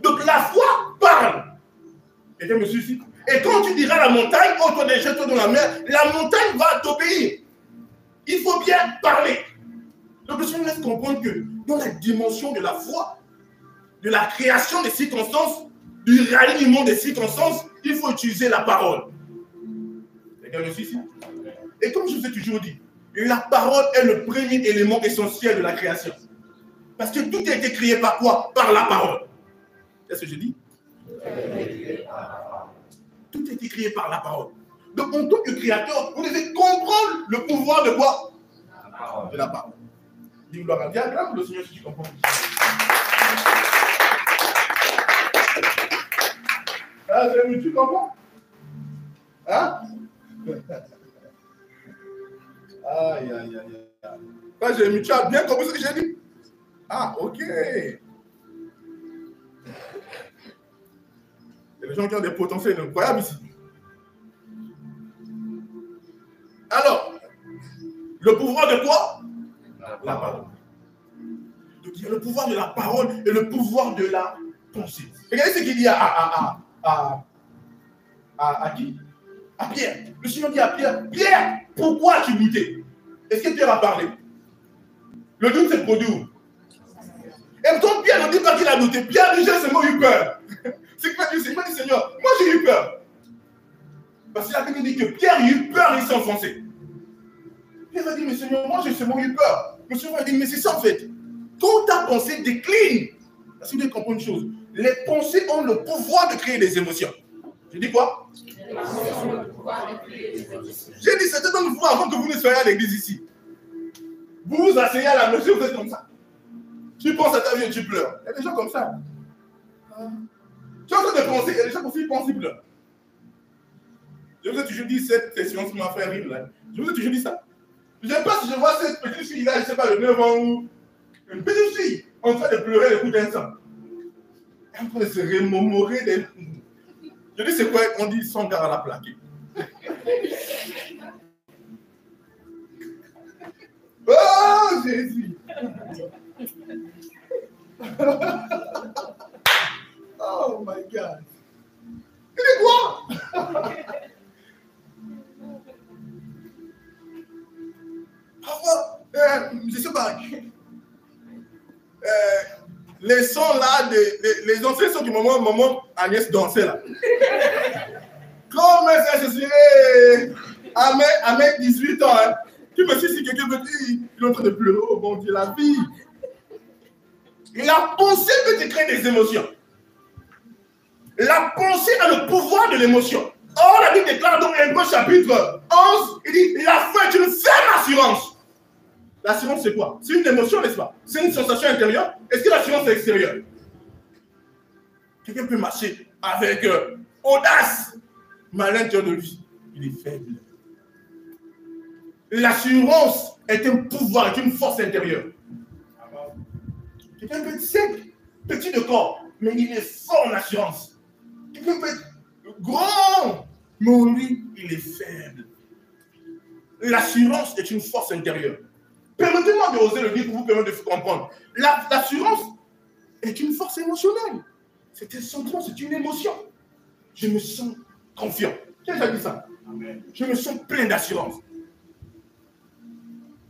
Donc la foi parle. Quelqu'un me suit ici? Et quand tu diras à la montagne, oh toi jette-toi dans la mer, la montagne va t'obéir. Il faut bien parler. Donc le Seigneur laisse comprendre que dans la dimension de la foi, de la création des circonstances, du réalignement des circonstances, il faut utiliser la parole. Quelqu'un me suit ici? Et comme je vous ai toujours dit, la parole est le premier élément essentiel de la création. Parce que tout a été créé par quoi? Par la parole. Qu'est-ce que je dis? Tout a été créé par la parole. Donc, en tant que créateur, vous devez comprendre le pouvoir de quoi? De la parole. Dis gloire à Dieu, acclame le Seigneur si tu comprends. Ah, tu comprends? Hein? Aïe, aïe, aïe, aïe. Tu as bien compris ce que j'ai dit? Ah, ok. Il y a des gens qui ont des potentiels incroyables ici. Alors, le pouvoir de quoi? La parole. Donc, il y a le pouvoir de la parole et le pouvoir de la pensée. Regardez ce qu'il dit à qui? À Pierre. Le Seigneur dit à Pierre, Pierre, pourquoi tu doutais? Est-ce que Pierre a parlé? Le doute s'est produit où? Et quand Pierre ne dit pas qu'il a douté, Pierre dit, j'ai seulement eu peur. C'est quoi Dieu? Il m'a dit, Seigneur, moi j'ai eu peur. Parce que la Bible dit que Pierre a eu peur, il s'est enfoncé. Pierre a dit, mais Seigneur, moi j'ai seulement eu peur. Le Seigneur a dit, mais c'est ça en fait. Quand ta pensée décline, parce que vous devez comprendre une chose, les pensées ont le pouvoir de créer des émotions. Je dis quoi? J'ai dit, c'était dans le pouvoir avant que vous ne soyez à l'église ici. Vous vous asseyez à la maison, vous êtes comme ça. Tu penses à ta vie et tu pleures. Il y a des gens comme ça. Tu es en train de penser, il y a des gens qui pensent, ils pleurent. Je vous ai toujours dit, cette séance m'a fait rire là. Je vous ai toujours dit ça. Je ne sais pas si je vois cette petite fille-là, je ne sais pas, de 9 ans ou une petite fille en train de pleurer le coup d'un sang. Elle est en train de se remémorer des... Je dis, c'est quoi? On dit son gars à la plaquer. Oh, Jésus! Oh my God! Il est quoi? Parfois, je sais pas, les sons là, les anciens sons que maman Agnès dansait là. Comme ça, je suis à mes 18 ans, hein, tu me suis si quelqu'un me dit, il est en train de pleurer, oh mon Dieu, la vie. La pensée peut te créer des émotions. La pensée a le pouvoir de l'émotion. Or, la Bible déclare dans Hébreux chapitre 11, il dit, la foi est une ferme assurance. L'assurance, c'est quoi? C'est une émotion, n'est-ce pas? C'est une sensation intérieure. Est-ce que l'assurance est extérieure? Quelqu'un peut marcher avec audace, mais à l'intérieur de lui, il est faible. L'assurance est un pouvoir, est une force intérieure. Quelqu'un peut être sec, petit de corps, mais il est fort en assurance. Quelqu'un peut être grand, mais lui, il est faible. L'assurance est une force intérieure. Permettez-moi d'oser le dire pour vous permettre de comprendre. L'assurance est une force émotionnelle. C'est un sentiment, c'est une émotion. Je me sens confiant. Qui a dit ça? Amen. Je me sens plein d'assurance.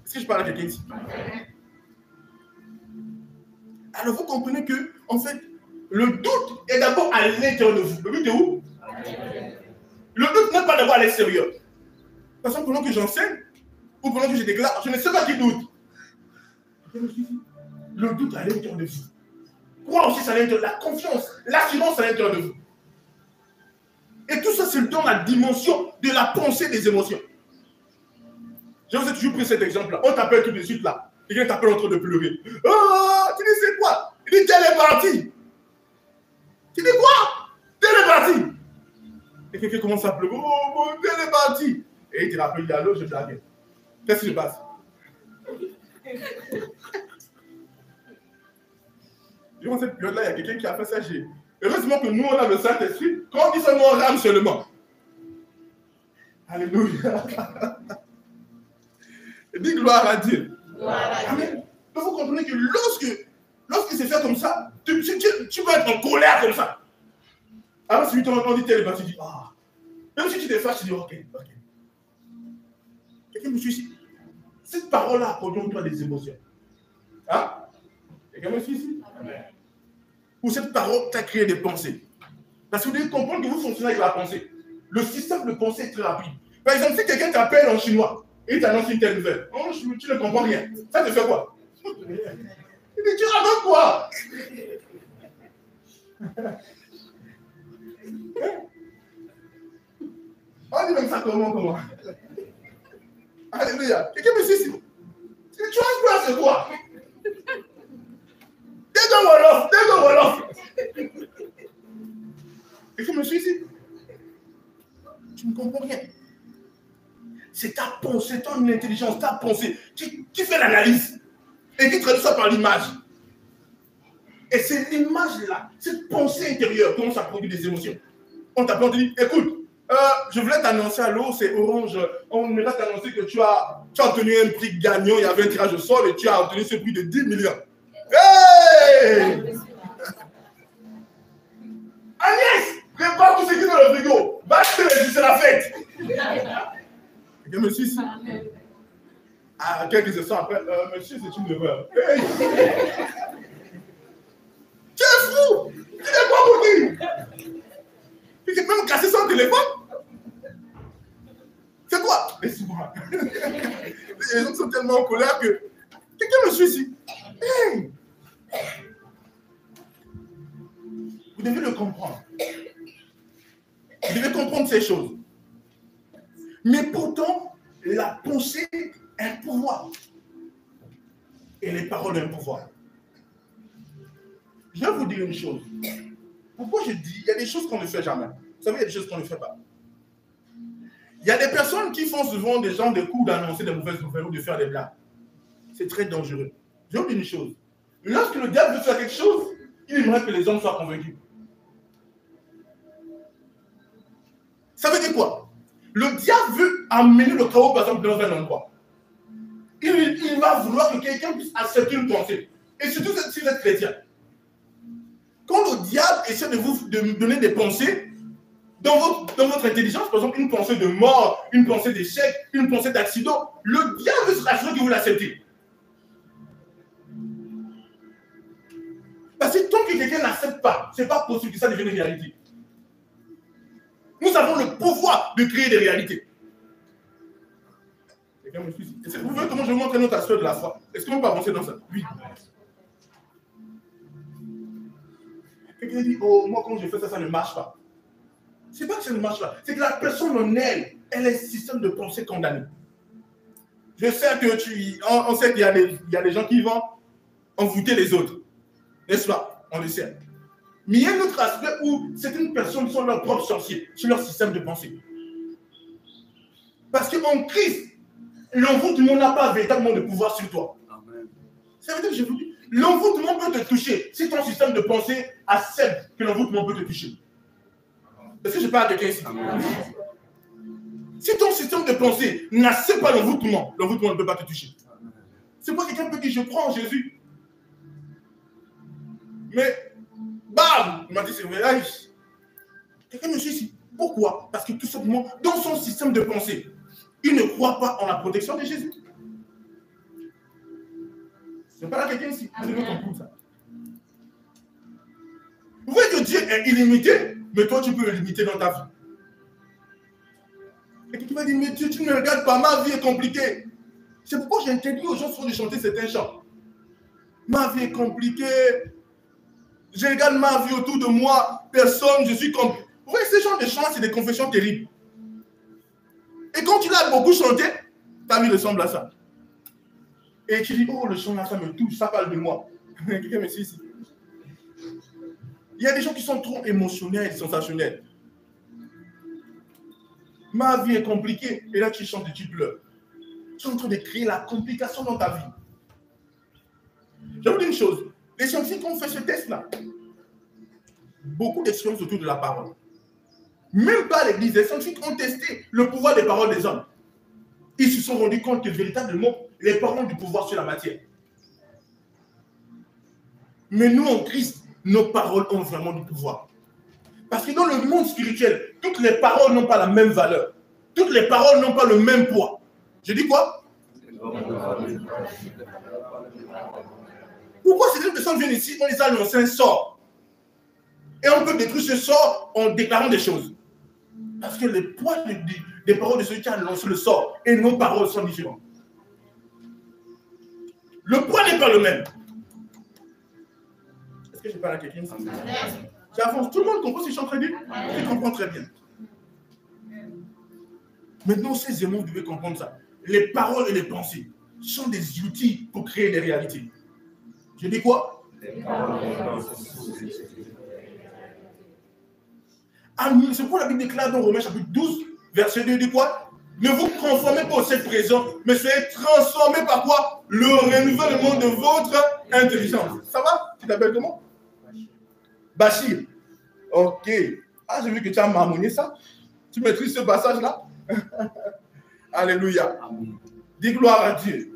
Est-ce que je parle à quelqu'un ici? Amen. Alors vous comprenez que, en fait, le doute est d'abord à l'intérieur de vous. Le doute est où? Amen. Le doute n'est pas d'abord à l'extérieur. Par exemple, pendant que j'enseigne, ou pendant que je déclare, je ne sais pas qui doute. Le doute à l'intérieur de vous. Quoi aussi, c'est à l'intérieur, la confiance, l'assurance à l'intérieur de vous. Et tout ça, c'est dans la dimension de la pensée des émotions. Je vous ai toujours pris cet exemple-là. On t'appelle tout de suite là. Quelqu'un t'appelle en train de pleurer. Oh, tu dis c'est quoi? Il dit telle est partie. Tu dis quoi? Telle est partie. Et quelqu'un commence à pleurer. Oh, bon, telle est partie. Et il te rappelle, il dit allô, je blague. Qu'est-ce qui se passe? Durant cette période-là, il y a quelqu'un qui a fait ça. Heureusement que nous, on a le Saint-Esprit. Quand on dit seulement, on rame seulement. Alléluia. Dis gloire à Dieu. Amen. Donc vous comprenez que lorsque c'est fait comme ça, tu peux être en colère comme ça. Alors si on dit tel, tu dis, ah. Même si tu te fâches, tu dis, ok. Quelqu'un me suit ici. Cette parole-là produit en toi des émotions. Hein? Quelqu'un me suit ici? Amen. Ou cette parole t'a créé des pensées. Parce que vous devez comprendre que vous fonctionnez avec la pensée. Le système de pensée est très rapide. Par exemple, si quelqu'un t'appelle en chinois et il t'annonce une telle nouvelle, oh, tu ne comprends rien. Ça te fait quoi? Il dit, tu racontes quoi? On dit même ça comment? Alléluia. Quelqu'un me suit ici? Tu as quoi, c'est quoi? Dès Wolof. Quelqu'un me suit ici? Tu ne comprends rien. C'est ta pensée, ton intelligence, ta pensée qui fait l'analyse et qui traduit ça par l'image. Et c'est l'image-là, cette pensée intérieure, comment ça produit des émotions. On t'appelle, on te dit, écoute, je voulais t'annoncer, allô, c'est Orange, on aimerait t'annoncer que tu as obtenu un prix gagnant, il y avait un tirage au sort et tu as obtenu ce prix de 10 millions. Hey! Agnès, prépare tout ce qui est dans le frigo. Va te réjouir, c'est la fête. Je me suis ici. Ah, quelques instants après, monsieur, c'est une erreur. Hey! Tu es fou! Tu n'es pas pour dire! Tu t'es même cassé son téléphone? C'est quoi? Laisse-moi. Les gens sont tellement en colère que quelqu'un me suit ici. Hey! Vous devez le comprendre. Vous devez comprendre ces choses. Mais pourtant, la pensée a un pouvoir. Et les paroles ont un pouvoir. Je vais vous dire une chose. Pourquoi je dis, il y a des choses qu'on ne fait jamais. Vous savez, il y a des choses qu'on ne fait pas. Il y a des personnes qui font souvent des gens des coups d'annoncer des mauvaises nouvelles ou de faire des blagues. C'est très dangereux. Je vais vous dire une chose. Lorsque le diable veut faire quelque chose, il aimerait que les hommes soient convaincus. Ça veut dire quoi? Le diable veut amener le chaos, par exemple, dans un endroit. Il va vouloir que quelqu'un puisse accepter une pensée. Et surtout si vous êtes chrétien. Quand le diable essaie de vous donner des pensées, dans votre intelligence, par exemple, une pensée de mort, une pensée d'échec, une pensée d'accident, le diable veut se rassurer que vous l'acceptez. Parce que tant que quelqu'un n'accepte pas, ce n'est pas possible que ça devienne une réalité. Nous avons le pouvoir de créer des réalités. Quelqu'un me suit. Vous voyez comment je vous montre un autre aspect de la foi? Est-ce qu'on peut avancer dans ça? Oui. Quelqu'un dit, oh, moi quand je fais ça, ça ne marche pas. C'est pas que ça ne marche pas, c'est que la personne en elle est un système de pensée condamné. Je sais que on sait qu'il y a des gens qui vont envoûter les autres. N'est-ce pas? On le sait. Mais il y a un autre aspect où certaines personnes sont leurs propres sorciers, sur leur système de pensée. Parce qu'en Christ, l'envoûtement n'a pas véritablement de pouvoir sur toi. Amen. Ça veut dire que je vous dis, l'envoûtement peut te toucher si ton système de pensée accepte que l'envoûtement peut te toucher. Est-ce que je parle de quelqu'un ici? Si ton système de pensée n'accepte pas l'envoûtement ne peut pas te toucher. C'est pourquoi quelqu'un peut dire, je crois en Jésus. Mais, bam, il m'a dit, c'est vrai. Quelqu'un me suit ici. Pourquoi? Parce que tout simplement, dans son système de pensée, il ne croit pas en la protection de Jésus. C'est pas là quelqu'un ici. Vous devez comprendre ça. Vous voyez que Dieu est illimité, mais toi, tu peux le limiter dans ta vie. Et quelqu'un va dire, mais Dieu, tu ne me regardes pas, ma vie est compliquée. C'est pourquoi j'ai interdit aux gens de chanter certains chants. Ma vie est compliquée. Je regarde ma vie autour de moi, personne, je suis comme... Vous voyez, ces genres de chants, c'est des confessions terribles. Et quand tu l'as beaucoup chanté, ta vie ressemble à ça. Et tu dis, oh, le chant là, ça me touche, ça parle de moi. Quelqu'un me suit ici. Il y a des gens qui sont trop émotionnels et sensationnels. Ma vie est compliquée. Et là, tu chantes et tu pleures. Tu es en train de créer la complication dans ta vie. Je vais vous dire une chose. Les scientifiques ont fait ce test-là. Beaucoup d'expériences autour de la parole. Même pas l'Église. Les scientifiques ont testé le pouvoir des paroles des hommes. Ils se sont rendus compte que véritablement, les paroles ont du pouvoir sur la matière. Mais nous, en Christ, nos paroles ont vraiment du pouvoir. Parce que dans le monde spirituel, toutes les paroles n'ont pas la même valeur. Toutes les paroles n'ont pas le même poids. Je dis quoi? Pourquoi ces personnes viennent ici, on les a lancé un sort? Et on peut détruire ce sort en déclarant des choses. Parce que le poids des paroles de celui qui a lancé le sort et nos paroles sont différentes. Le poids n'est pas le même. Est-ce que je parle à quelqu'un ici? J'avance. Tout le monde comprend ce que je suis en train de dire? Je comprends très bien. Maintenant, ces émotions, vous devez comprendre ça. Les paroles et les pensées sont des outils pour créer des réalités. Je dis quoi? C'est pourquoi la Bible déclare dans Romains chapitre 12, verset 2, dit quoi? Ne vous conformez pas au siècle présent, mais soyez transformés par quoi? Le renouvellement de votre intelligence. Ça va? Tu t'appelles comment? Bachir. Ok. Ah, j'ai vu que tu as marmonné ça. Tu maîtrises ce passage-là? Alléluia. Dis gloire à Dieu.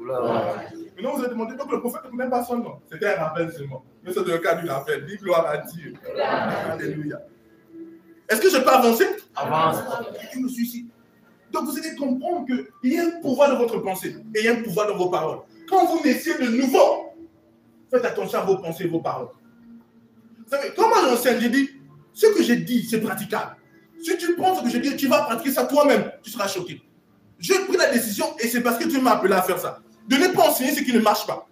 Maintenant, vous avez demandé, donc le prophète ne connaît pas son nom. C'était un rappel seulement. Mais c'est le cas du rappel. Dis gloire à Dieu. Alléluia. Est-ce que je peux avancer? Avance. Je me suis ici. Donc vous allez comprendre qu'il y a un pouvoir dans votre pensée et il y a un pouvoir dans vos paroles. Quand vous naissez de nouveau, faites attention à vos pensées et vos paroles. Vous savez, quand moi j'enseigne, j'ai dit, ce que j'ai dit, c'est praticable. Si tu prends ce que j'ai dit, tu vas pratiquer ça toi-même, tu seras choqué. J'ai pris la décision et c'est parce que Dieu m'a appelé à faire ça. De ne pas enseigner ce qui ne marche pas.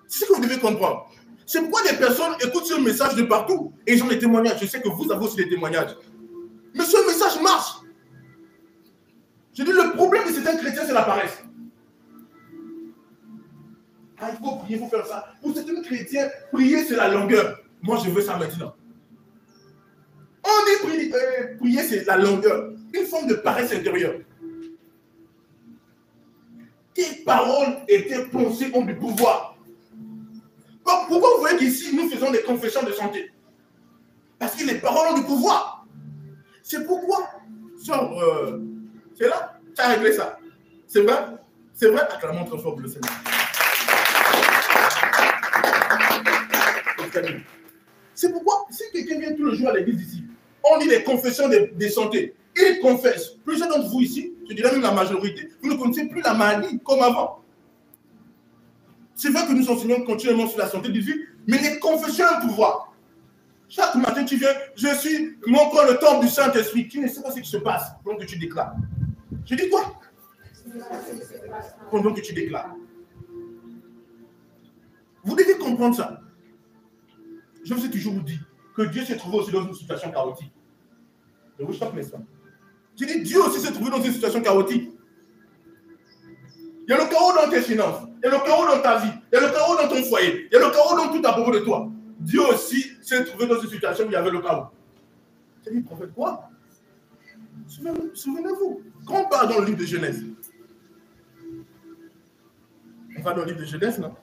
C'est ce que vous devez comprendre. C'est pourquoi des personnes écoutent ce message de partout et ils ont des témoignages. Je sais que vous avez aussi des témoignages. Mais ce message marche. Je dis, le problème de certains chrétiens, c'est la paresse. Ah, il faut prier, il faut faire ça. Pour certains chrétiens, prier, c'est la longueur. Moi, je veux ça maintenant. On dit prier, c'est la longueur. Une fois forme de paresse intérieure. Tes paroles et tes pensées ont du pouvoir. Pourquoi vous voyez qu'ici, nous faisons des confessions de santé? Parce que les paroles ont du pouvoir. C'est pourquoi, c'est là, tu as réglé ça. C'est vrai? C'est vrai? Acclamons très fort pour le Seigneur. C'est pourquoi, si quelqu'un vient tout le jour à l'église ici, on lit les confessions de santé. Il confesse. Plusieurs d'entre vous ici, je dirais même la majorité, vous ne connaissez plus la maladie comme avant. C'est vrai que nous enseignons continuellement sur la santé du vie, mais les confessions ont un pouvoir. Chaque matin, tu viens, je suis mon corps le temple du Saint-Esprit. Tu ne sais pas ce qui se passe pendant que tu déclares. Je dis quoi? Pendant que tu déclares. Vous devez comprendre ça. Je vous ai toujours dit que Dieu s'est trouvé aussi dans une situation chaotique. Je vous choque, n'est-ce pas? Je dis, Dieu aussi s'est trouvé dans une situation chaotique. Il y a le chaos dans tes finances, il y a le chaos dans ta vie, il y a le chaos dans ton foyer, il y a le chaos dans tout à propos de toi. Dieu aussi s'est trouvé dans une situation où il y avait le chaos. J'ai dit, prophète, quoi? Souvenez-vous, quand on parle dans le livre de Genèse, on va dans le livre de Genèse, non?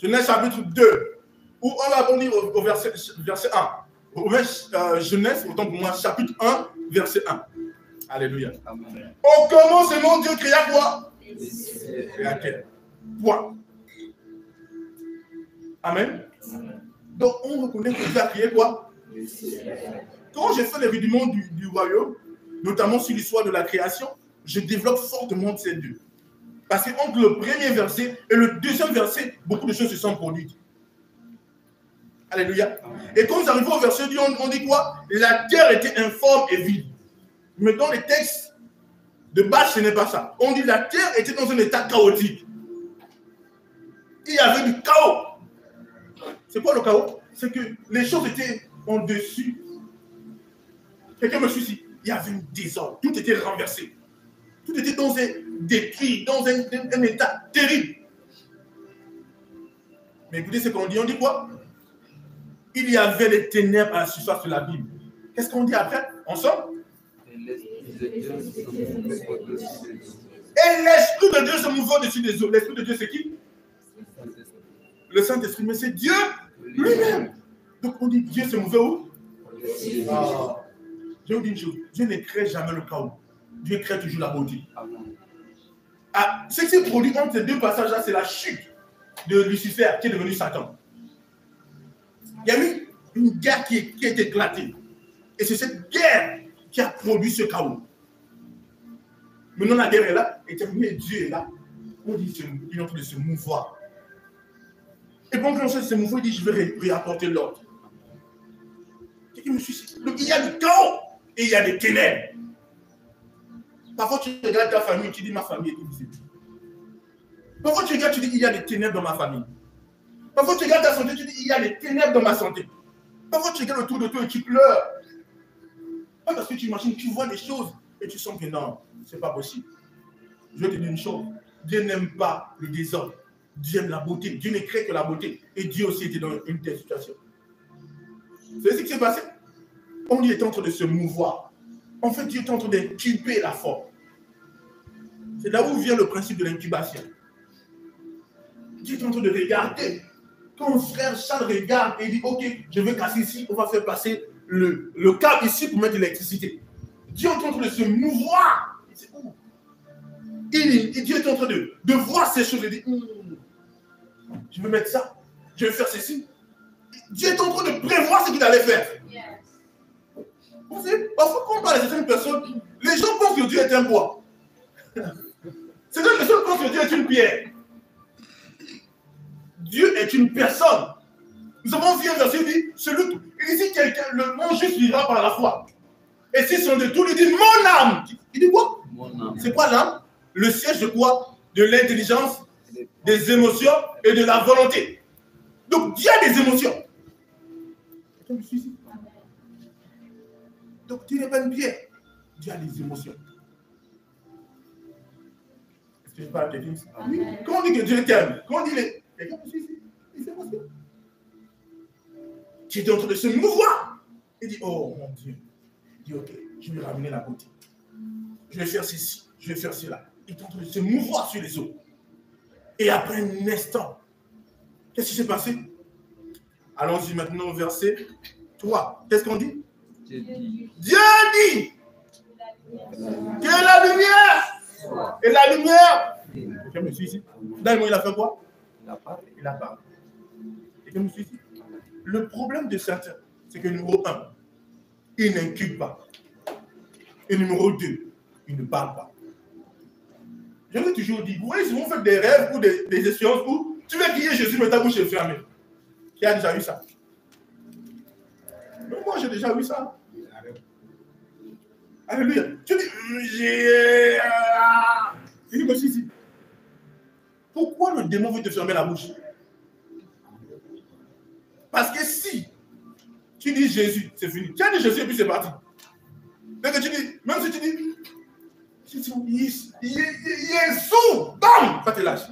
Genèse chapitre 2, où on va lire au verset 1. Genèse, autant pour moi, chapitre 1, verset 1. Alléluia. Amen. Au commencement, Dieu créa quoi? La terre. Point. Amen. Donc, on reconnaît que Dieu a créé quoi? Quand j'ai fait les rudiments du royaume, notamment sur l'histoire de la création, je développe fortement ces deux. Parce qu'entre le premier verset et le deuxième verset, beaucoup de choses se sont produites. Alléluia. Et quand nous arrivons au verset 2, on dit quoi? La terre était informe et vide. Mais dans les textes de base, ce n'est pas ça. On dit la terre était dans un état chaotique. Il y avait du chaos. C'est quoi le chaos? C'est que les choses étaient en dessus. Quelqu'un me suit ici. Il y avait un désordre. Tout était renversé. Tout était dans un détruit, dans un état terrible. Mais écoutez ce qu'on dit. On dit quoi? Il y avait des ténèbres à la surface de la Bible. Qu'est-ce qu'on dit après? Ensemble? Et l'Esprit de Dieu se mouvait au-dessus des eaux. L'Esprit de Dieu, c'est qui? Le Saint-Esprit, mais c'est Dieu lui-même. Donc on dit Dieu se mouvait où? Je vous dis une chose, Dieu ne crée jamais le chaos. Dieu crée toujours la beauté. Ce qui s'est produit entre ces deux passages-là, c'est la chute de Lucifer qui est devenu Satan. Il y a eu une guerre qui est éclatée. Et c'est cette guerre qui a produit ce chaos. Maintenant, la guerre est là, et terminée, Dieu est là. On dit qu'il est en train de se mouvoir. Et pendant qu'on se mouvoir, il dit, je vais réapporter l'ordre. Il y a du chaos et il y a des ténèbres. Parfois, tu regardes ta famille, tu dis, ma famille est invisible. Parfois, tu regardes, tu dis, il y a des ténèbres dans ma famille. Parfois, tu regardes ta santé, tu dis, il y a des ténèbres dans ma santé. Parfois, tu regardes autour de toi et tu pleures. Pas parce que tu imagines, tu vois des choses et tu sens que non, c'est pas possible. Je vais te dire une chose, Dieu n'aime pas le désordre. Dieu aime la beauté. Dieu ne crée que la beauté. Et Dieu aussi était dans une telle situation. C'est ce qui s'est passé. On est en train de se mouvoir. En fait, Dieu est en train d'incuber la forme. C'est là où vient le principe de l'incubation. Dieu est en train de regarder. Quand mon frère Charles regarde et dit, ok, je vais casser ici, on va faire passer le câble ici pour mettre de l'électricité. Dieu est en train de se mouvoir. C'est où? Et Dieu est en train de voir ces choses et dit, je vais mettre ça, je vais faire ceci. Dieu est en train de prévoir ce qu'il allait faire. Vous savez, parfois quand on parle à certaines personnes, les gens pensent que Dieu est un bois. Certaines personnes pensent que Dieu est une pierre. Dieu est une personne. Nous avons vu un verset qui dit, il dit, quelqu'un, le monde juste vivra par la foi. Et si son de tout, il dit, mon âme. Il dit quoi? C'est quoi l'âme? Le siège de quoi? De l'intelligence, des émotions et de la volonté. Donc Dieu a des émotions. Donc Dieu n'est pas une pierre. Dieu a des émotions. Est-ce que je parle à quelqu'un? Quand on dit que Dieu t'aime, quand on dit quelqu'un me suit ici, des émotions. qui était en train de se mouvoir. Il dit, oh mon Dieu. Il dit, ok, je vais ramener la beauté. Je vais faire ceci, je vais faire cela. Il est en train de se mouvoir sur les eaux. Et après un instant, qu'est-ce qui s'est passé? Allons-y maintenant au verset 3. Qu'est-ce qu'on dit? Dieu dit, Dieu dit que la lumière. Et la lumière. Quelqu'un me suit ici? D'ailleurs, il a fait quoi? il a parlé. Il a parlé. Quelqu'un me suit ici? Le problème de certains, c'est que numéro 1, ils n'incubent pas. Et numéro 2, ils ne parlent pas. Je vous ai toujours dit, vous voyez, si vous faites des rêves ou des expériences où tu veux crier Jésus, mais ta bouche est fermée. Qui a déjà eu ça? Mais moi, j'ai déjà eu ça. Alléluia. Tu dis, j'ai. Il me dit, pourquoi le démon veut te fermer la bouche? Parce que si tu dis Jésus, c'est fini. Tu as dit Jésus et puis c'est parti. Dès que tu dis, même si tu dis, Jésus, bam, ça te lâche.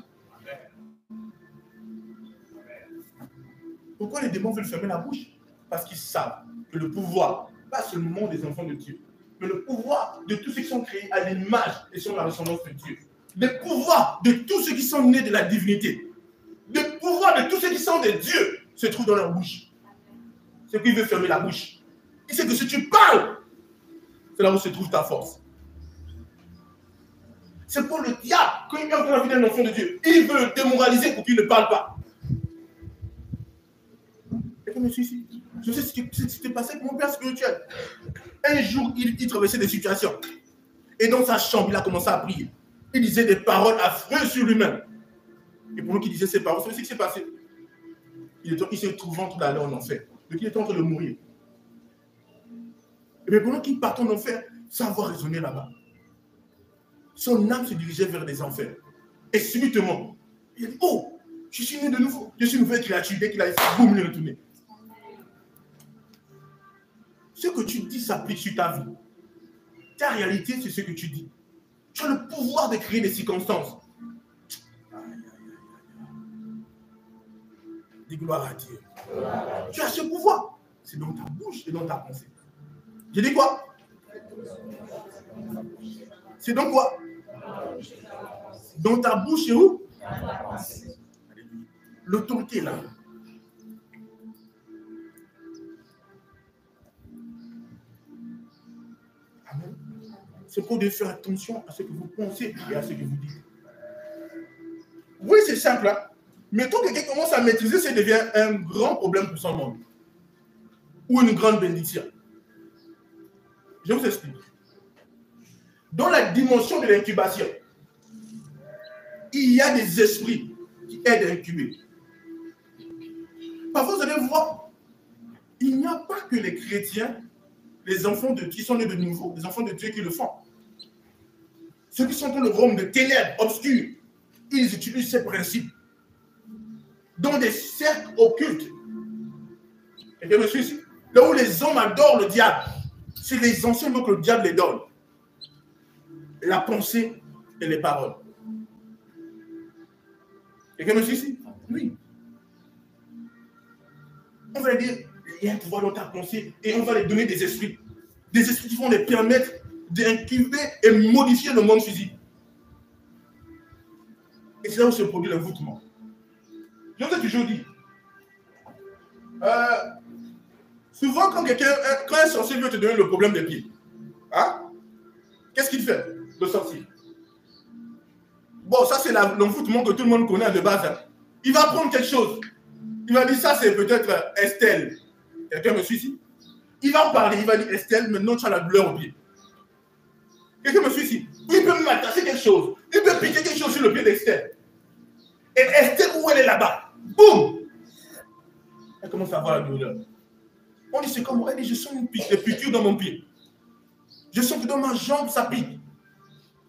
Pourquoi les démons veulent fermer la bouche? Parce qu'ils savent que le pouvoir, pas seulement des enfants de Dieu, mais le pouvoir de tous ceux qui sont créés à l'image et sur la ressemblance de Dieu, le pouvoir de tous ceux qui sont nés de la divinité, le pouvoir de tous ceux qui sont des dieux se trouve dans leur bouche. C'est qu'il veut fermer la bouche. Il sait que si tu parles, c'est là où se trouve ta force. C'est pour le diable, quand il entre dans la vie d'un enfant de Dieu, il veut le démoraliser pour qu'il ne parle pas. Et comme je suis ici, je sais ce qui s'est passé avec mon père spirituel. Un jour, il traversait des situations. Et dans sa chambre, il a commencé à prier. Il disait des paroles affreuses sur lui-même. Et pendant qu'il disait ces paroles, c'est ce qui s'est passé. Il s'est trouvé en train d'aller en enfer. Donc il était en train de mourir. Et bien pendant qu'il partait en enfer, sa voix résonnait là-bas. Son âme se dirigeait vers les enfers. Et subitement, il a dit, oh, je suis né de nouveau. Je suis une nouvelle créature. Dès qu'il a essayé, boum, il est retourné. Ce que tu dis s'applique sur ta vie. Ta réalité, c'est ce que tu dis. Tu as le pouvoir de créer des circonstances. Dis gloire à Dieu. Tu as ce pouvoir. C'est dans ta bouche et dans ta pensée. Je dis quoi? C'est dans quoi? Dans ta bouche et où? L'autorité est là. Amen. C'est pour de faire attention à ce que vous pensez et à ce que vous dites. Oui, c'est simple. Hein? Mais quand quelqu'un commence à maîtriser, ça devient un grand problème pour son monde. Ou une grande bénédiction. Je vous explique. Dans la dimension de l'incubation, il y a des esprits qui aident à incuber. Parfois, vous allez voir, il n'y a pas que les chrétiens, les enfants de Dieu qui sont nés de nouveau, les enfants de Dieu qui le font. Ceux qui sont dans le royaume de ténèbres obscures, ils utilisent ces principes dans des cercles occultes. Et bien, monsieur, ici, là où les hommes adorent le diable, c'est les enseignements que le diable les donne. La pensée et les paroles. Et bien, monsieur, ici, oui. On va dire, il y a un pouvoir dans ta pensée et on va les donner des esprits. Des esprits qui vont les permettre d'incuber et modifier le monde physique. Et c'est là où se produit l'envoûtement. Je vous ai toujours dit, souvent quand un sorcier veut te donner le problème des pieds, hein, qu'est-ce qu'il fait, le sorcier? Bon, ça c'est l'envoûtement que tout le monde connaît de base. Hein. Il va prendre quelque chose. Il va dire, ça c'est peut-être Estelle. Quelqu'un me suit ici? Il va en parler, il va dire, Estelle, maintenant tu as la douleur au pied. Quelqu'un me suit ici? Il peut m'attacher quelque chose. Il peut piquer quelque chose sur le pied d'Estelle. Et Estelle, où elle est là-bas? Boum! Elle commence à avoir la douleur. On dit, c'est comme, elle dit, je sens une pique, des piqûres dans mon pied. Je sens que dans ma jambe, ça pique.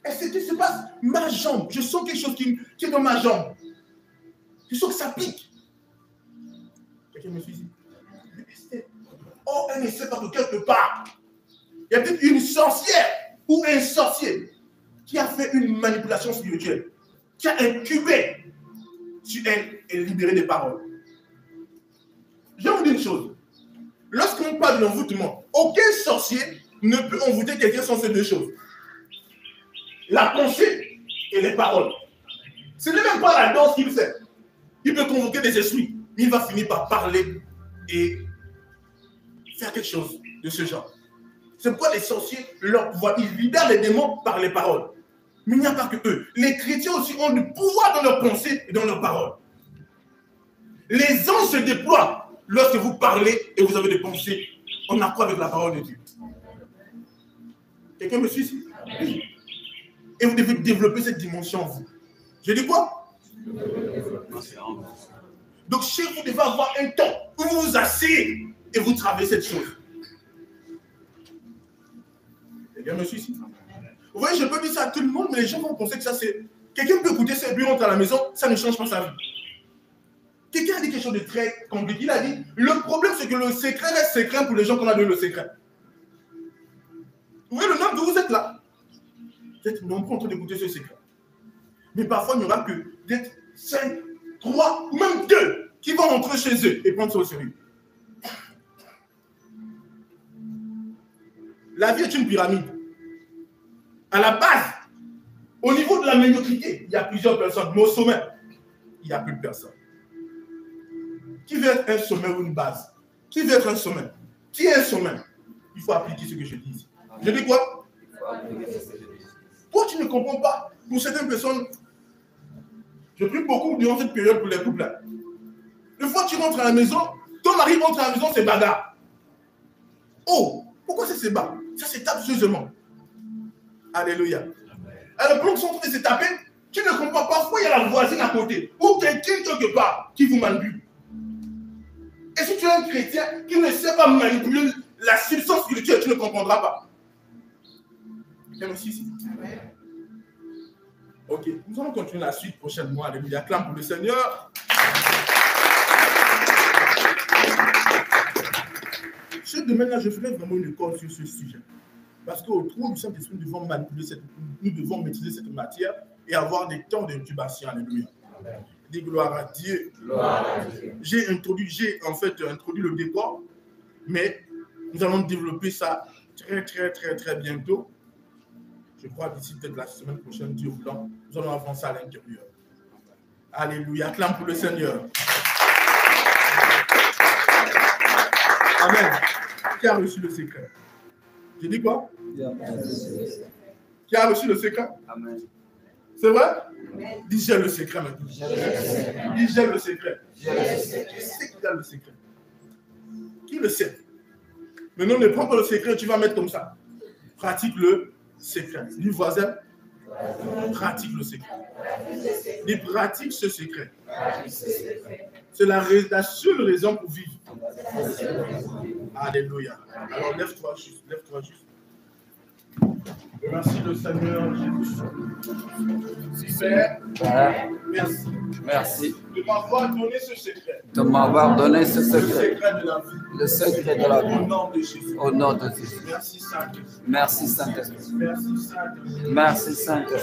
Et c'est ce qui se passe? Ma jambe, je sens quelque chose qui est dans ma jambe. Je sens que ça pique. Quelqu'un me suit ici? Oh, elle ne sait pas de quelque part. Il y a peut-être une sorcière ou un sorcier qui a fait une manipulation spirituelle, qui a incubé sur elle et libéré des paroles. Je vais vous dire une chose. lorsqu'on parle de l'envoûtement, aucun sorcier ne peut envoûter quelqu'un sans ces deux choses. La pensée et les paroles. Ce n'est même pas la danse qu'il fait. Il peut convoquer des esprits, mais il va finir par parler et faire quelque chose de ce genre. C'est pourquoi les sorciers, leur pouvoir, ils libèrent les démons par les paroles. Mais il n'y a pas que eux. Les chrétiens aussi ont du pouvoir dans leurs pensées et dans leurs paroles. Les anges se déploient lorsque vous parlez et vous avez des pensées en accord avec la parole de Dieu. Quelqu'un me suit ici? Oui. Et vous devez développer cette dimension en vous. Je dis quoi? Donc chez vous, vous devez avoir un temps où vous vous asseyez et vous travaillez cette chose. Quelqu'un me suit ici? Vous voyez, je peux dire ça à tout le monde, mais les gens vont penser que ça c'est... Quelqu'un peut écouter ça et puis rentrer à la maison, ça ne change pas sa vie. Quelqu'un a dit quelque chose de très compliqué. Il a dit, le problème c'est que le secret reste secret pour les gens qu'on a donné le secret. Vous voyez le nombre que vous êtes là? Vous êtes nombreux en train d'écouter ce secret. Mais parfois, il n'y aura que peut-être 5, 3 ou même 2 qui vont rentrer chez eux et prendre ça au sérieux. La vie est une pyramide. À la base, au niveau de la médiocrité, il y a plusieurs personnes. Mais au sommet, il n'y a plus de personnes. Qui veut être un sommet ou une base? Qui veut être un sommet? Qui est un sommet? Il faut appliquer ce que je dis ici. Je dis quoi? Toi, tu ne comprends pas. Pour certaines personnes, je prie beaucoup durant cette période pour les couples. Une fois que tu rentres à la maison, ton mari rentre à la maison, c'est bagarre. Oh, pourquoi c'est bagarre? Ça se tape sérieusement. Alléluia. Alors, pendant qu'ils sont en train de se taper, tu ne comprends pas. Parfois, il y a la voisine à côté ou quelqu'un quelque part qui vous manipule. Et si tu es un chrétien qui ne sait pas manipuler la substance spirituelle, tu ne comprendras pas. Quelqu'un aussi ici? Ok, nous allons continuer la suite prochainement. Alléluia. Acclame pour le Seigneur. Ce domaine-là, je ferai vraiment une école sur ce sujet. Parce qu'au trône du Saint-Esprit, nous devons manipuler nous devons maîtriser cette matière et avoir des temps d'intubation. Alléluia. Dis gloire à Dieu. J'ai introduit le décor, mais nous allons développer ça très bientôt. Je crois d'ici peut-être la semaine prochaine, Dieu voulant, nous allons avancer à l'intérieur. Alléluia. Acclame pour le Seigneur. Amen. Qui a reçu le secret? J'ai dit quoi? Qui a reçu le secret? Amen. C'est vrai? Dis j'ai le secret maintenant. Dis j'ai le secret. Qui sait qui a le secret? Qui le sait? Maintenant, ne prends pas le secret, tu vas mettre comme ça. Pratique le secret. Dis voisin, pratique le secret. Dis pratique ce secret. C'est la seule raison pour vivre. Alléluia. Alors lève-toi juste. Merci le Seigneur Jésus. Père, Merci. De m'avoir donné ce secret. De m'avoir donné ce secret. Le secret de la vie. Le secret de la vie. Au nom de Jésus. Au nom de Jésus. Merci Saint-Esprit. Merci Saint-Esprit. Merci Saint-Esprit. Merci Saint-Esprit.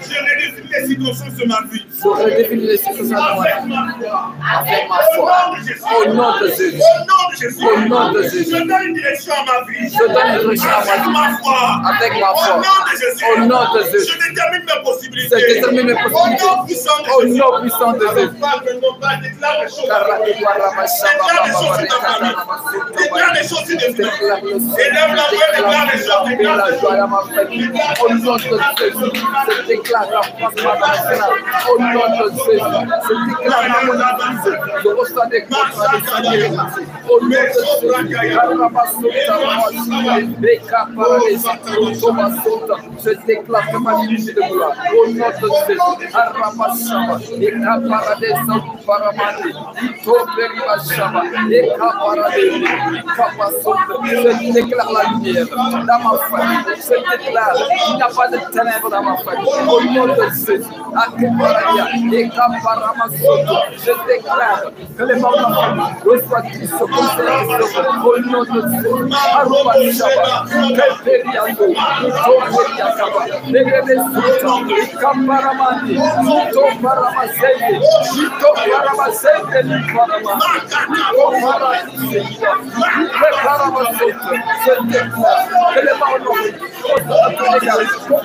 Je redéfinis les circonstances de ma vie. Je redéfinis les circonstances Avec ma foi. avec ma foi. Au nom de Jésus. Au nom de Jésus. Au nom de Jésus. Je donne une direction à ma vie. Je donne une direction à Avec ma ma vie. foi. Avec ma foi. Au nom de Jésus. Au nom de Jésus. Je détermine mes possibilités. Je détermine mes possibilités. Au nom puissant de Au Jésus. nom puissant de Jésus. Non pas, déclare les choses. Déclare les choses sur ta famille. Déclare les choses sur tes frères. Élève la voix, déclare les choses. Déclare les choses. Au nom de Jésus, je déclare la France internationale. Au nom de Jésus, je déclare la monarchie. Je reçois des contrats de salaire. Au nom de Jésus, je déclare que ma vie est de gloire. Au nom de Jésus, Arabashama, et Kaparade Samparamani, Itoperibashama, et Kaparade, Kapasota. Je déclare la lumière dans ma famille. Je déclare qu'il n'y a pas de ténèbres dans ma famille. Au nom de Jésus, Akeparadia, et Kaparamasoto. Je déclare que les membres de ma famille reçoivent Christ au au nom de Jésus. Arabashama, Keperiando, Itoperiakaba, Negebesuta, Kaparamani, Itoparamazende, Itoparamazende, Liparama, Itoparamazende, Itoparamazende. Je déclare que les membres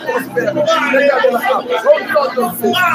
prospèrent, les gars de la femme, au nom de Jésus.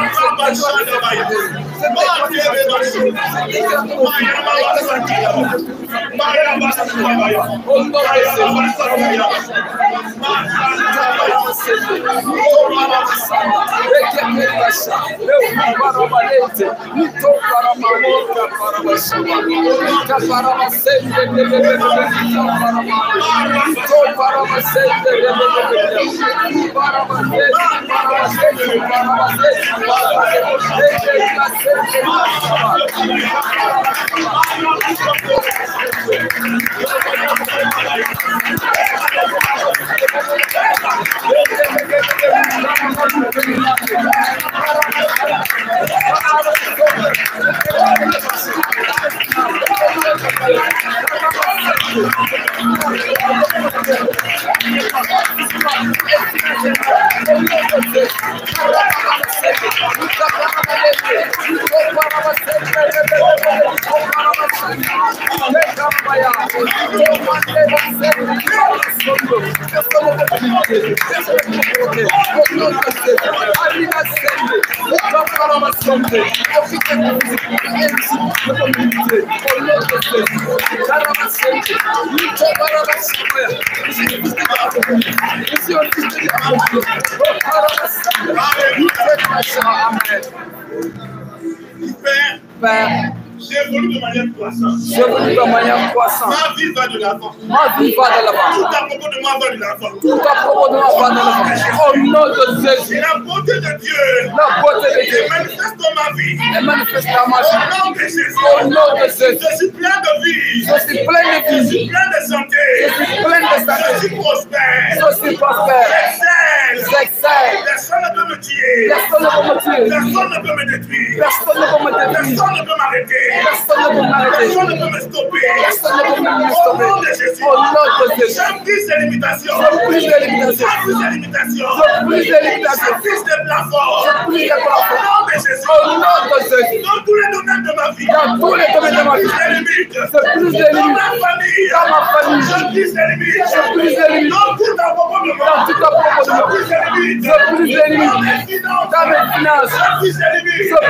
Père, j'évolue de manière croissante. J'évolue de manière croissante. Ma vie va de l'avant. Ma vie va de l'avant. Tout à propos de moi va de l'avant. Tout à propos de moi va de l'avant. Au nom de Jésus. La beauté de Dieu. La beauté de Dieu. est manifeste dans ma vie. Est manifeste dans ma vie. Au nom de Jésus. Au nom de Jésus. Je suis plein de vie. Je suis plein de Je vie. suis plein de santé. Je suis plein de santé. Je suis prospère. Je suis prospère. J'excelle. J'excelle. Personne ne peut me tuer. Personne ne peut me tuer. Personne ne peut me détruire. Personne ne peut me détruire. Personne ne peut m'arrêter. Personne ne peut m'arrêter. Personne ne peut me stopper. Personne ne peut me Au stopper. nom de Jésus. Au nom de Jésus. J'afflige les limitations. J'afflige les limitations. J'afflige les limitations. J'afflige les limitations. J'afflige les plafonds. J'afflige les plafonds. Au nom de Jésus. Au nom de Jésus. Dans tous les domaines de ma vie. Dans tous les domaines de ma vie. J'afflige les limites. J'afflige les Dans limites. ma famille. Dans ma famille. J'afflige les limites. J'afflige les limites. Dans tout à propos de moi. Dans tout à propos de moi. J'afflige les limites. Je brise les limites dans mes finances. Je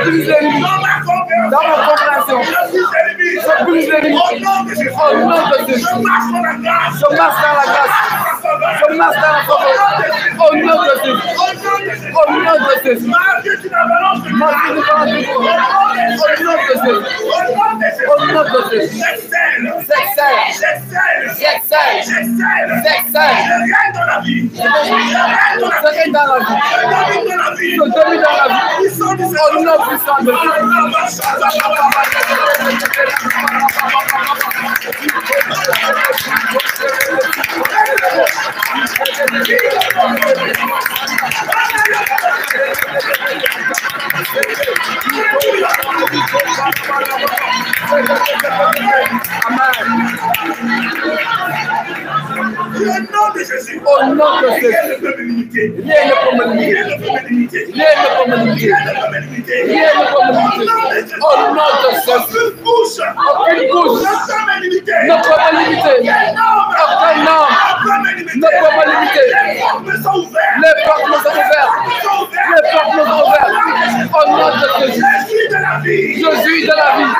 brise les limites dans ma compréhension. Je brise les limites. Au nom de Jésus. Je marche dans la grâce. Je marche dans la faveur. Au nom de Jésus. Au nom de Jésus. Ma vie est une avalanche de grâce. Au nom de Jésus. J'excelle. Je règne dans la vie. Je règne dans la vie. Je domine dans la vie. Au nom puissant de Jésus. Au nom de Jésus. Au nom de Jésus. Rien ne peut me limiter. Rien ne peut me limiter. Rien ne peut me limiter. Rien ne peut me limiter. Au nom de Jésus. Aucune bouche ne peut me limiter. Aucun homme ne peut me limiter. Les portes me sont ouvertes. Les portes me sont ouvertes. Au nom de Jésus. Je suis de la vie.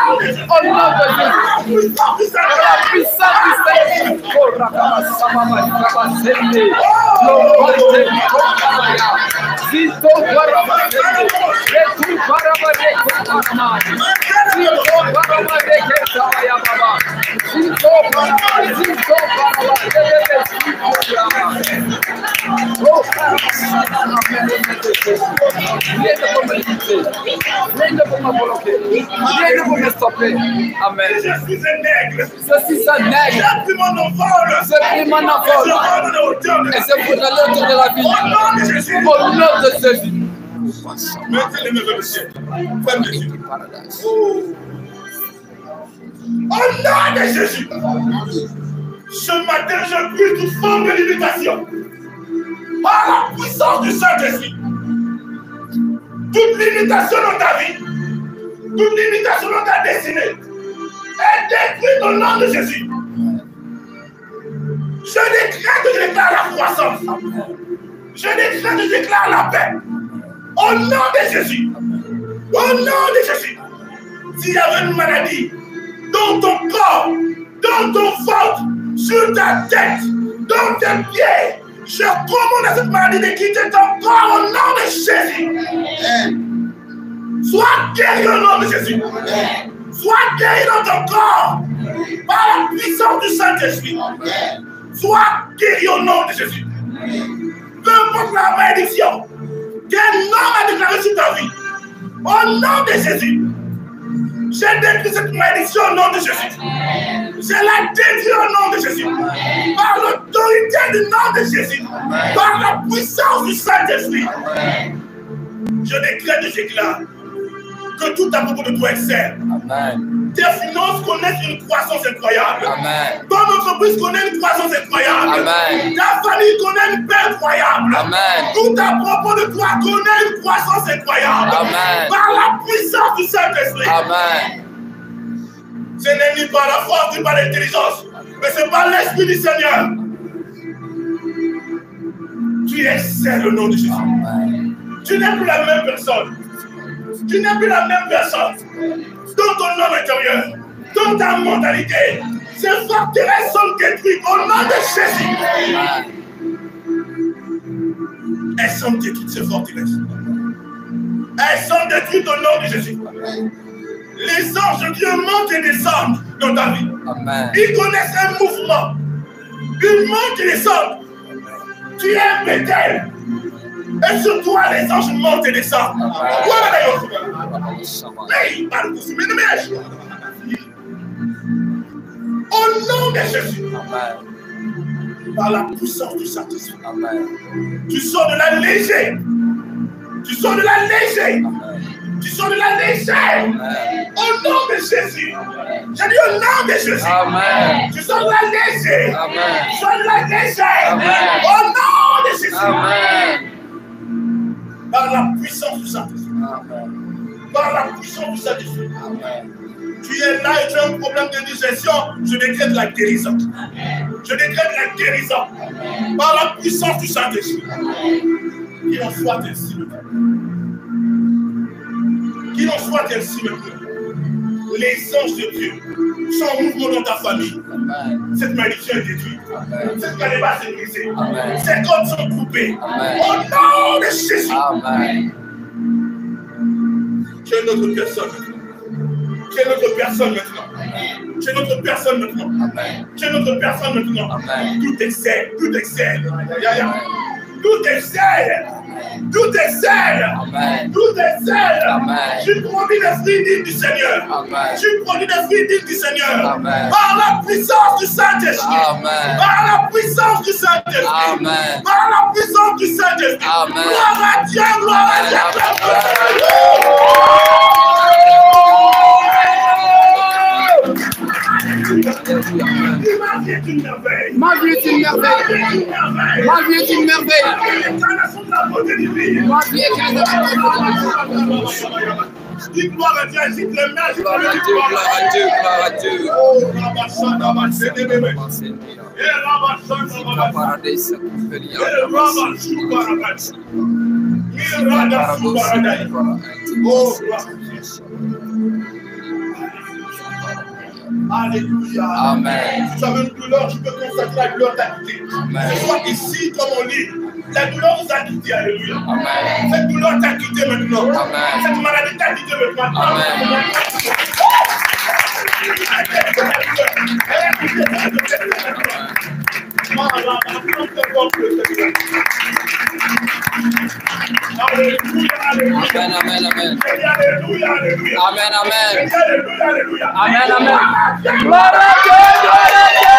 Au nom de Jésus. La puissance du Saint-Esprit. Amen. Je suis un aigle. J'ai pris mon envol. Et c'est pour aller autour de la vie. Au nom de Jésus. Mettez les mains vers le ciel. Ferme les yeux. Au nom de Jésus. Ce matin, je brise toute forme de limitation. Par la puissance du Saint-Esprit. Toute limitation dans ta vie. Toute limitation dans ta destinée. Est détruite au nom de Jésus. Je déclare que je déclare la croissance. Je déclare que je déclare la paix. Au nom de Jésus. Au nom de Jésus. S'il y avait une maladie dans ton corps, dans ton ventre, sur ta tête, dans tes pieds, je commande à cette maladie de quitter ton corps au nom de Jésus. Sois guéri au nom de Jésus. Sois guéri dans ton corps par la puissance du Saint-Esprit. Sois guéri au nom de Jésus. Peu importe la malédiction qu'un homme a déclarée sur ta vie, au nom de Jésus, j'ai détruit cette malédiction au nom de Jésus. Je la détruis au nom de Jésus. Par l'autorité du nom de Jésus. Par la puissance du Saint-Esprit. Je déclare et j'éclare que tout à propos de toi excelle. Amen. Tes finances connaissent une croissance incroyable. Amen. Ton entreprise connaît une croissance incroyable. Amen. Ta famille connaît une paix incroyable. Amen. Tout à propos de toi connaît une croissance incroyable. Amen. Par la puissance du Saint-Esprit. Amen. Ce n'est ni par la force ni par l'intelligence, mais c'est par l'Esprit du Seigneur. Tu excelles au nom de Jésus. Amen. Tu n'es plus la même personne. Tu n'es plus la même personne. Dans ton homme intérieur, dans ta mentalité, ces forteresses sont détruites au nom de Jésus. Elles sont détruites, ces forteresses. Elles sont détruites au nom de Jésus. Les anges de Dieu montent et descendent dans ta vie. Amen. Ils connaissent un mouvement. Ils montent et descendent. Tu es un Bethel. Et sur toi, les anges montent et descendent. Au nom de Jésus. Amen. Par la puissance du Saint-Esprit. Tu sors de la légère. Tu sors de la légère. Tu sors de la légère. Au nom de Jésus. J'ai dit au nom de Jésus. Amen. Tu sors de la légère. Amen. Tu sors de la légère. Amen. Au nom de Jésus. Amen. Par la puissance du Saint-Esprit. Par la puissance du Saint-Esprit. Tu es là et tu as un problème de digestion. Je décrète la guérison. Je décrète la guérison. Par la puissance du Saint-Esprit. Qu'il en soit ainsi maintenant. Qu'il en soit ainsi maintenant. Les anges de Dieu sont en mouvement dans ta famille. Amen. Cette malédiction est détruite. Amen. Cette calébasse est brisée. Amen. Ces cordes sont coupées. Amen. Au nom de Jésus. Amen. Tu es notre personne maintenant. Tu es notre personne maintenant. Tu es notre personne maintenant. Amen. Tu es notre personne maintenant. Amen. Tout excelle. Tout excelle. Tout excelle. Tout excelle. Amen. Tout excelle. Amen. Tu produis des fruits dignes du Seigneur. Amen. Tu produis des fruits dignes du Seigneur. Amen. Par la puissance du Saint-Esprit. Amen. Par la puissance du Saint-Esprit. Amen. Par la puissance du Saint-Esprit. Amen. Gloire à Dieu, gloire à Dieu. Ma vie est une merveille. Ma vie est une merveille. Ma vie est une merveille. Ma vie est une merveille. Dis gloire à Dieu, dis le maître. Gloire à Dieu, gloire à Dieu, gloire à Dieu. Oh, Rabashanda, Rabashanda, Alléluia. Amen. Si tu avais une douleur, tu peux constater la douleur t'a quitté. Amen. Ce soit ici comme on lit. La douleur vous a quitté. Alléluia. Amen. Cette douleur t'a quitté maintenant. Amen. Cette maladie t'a quitté maintenant. Amen. Amen, amen, amen. Alléluia, alléluia. Amen, amen. Alléluia, alléluia. Amen, amen. Gloire à Dieu, gloire à Dieu.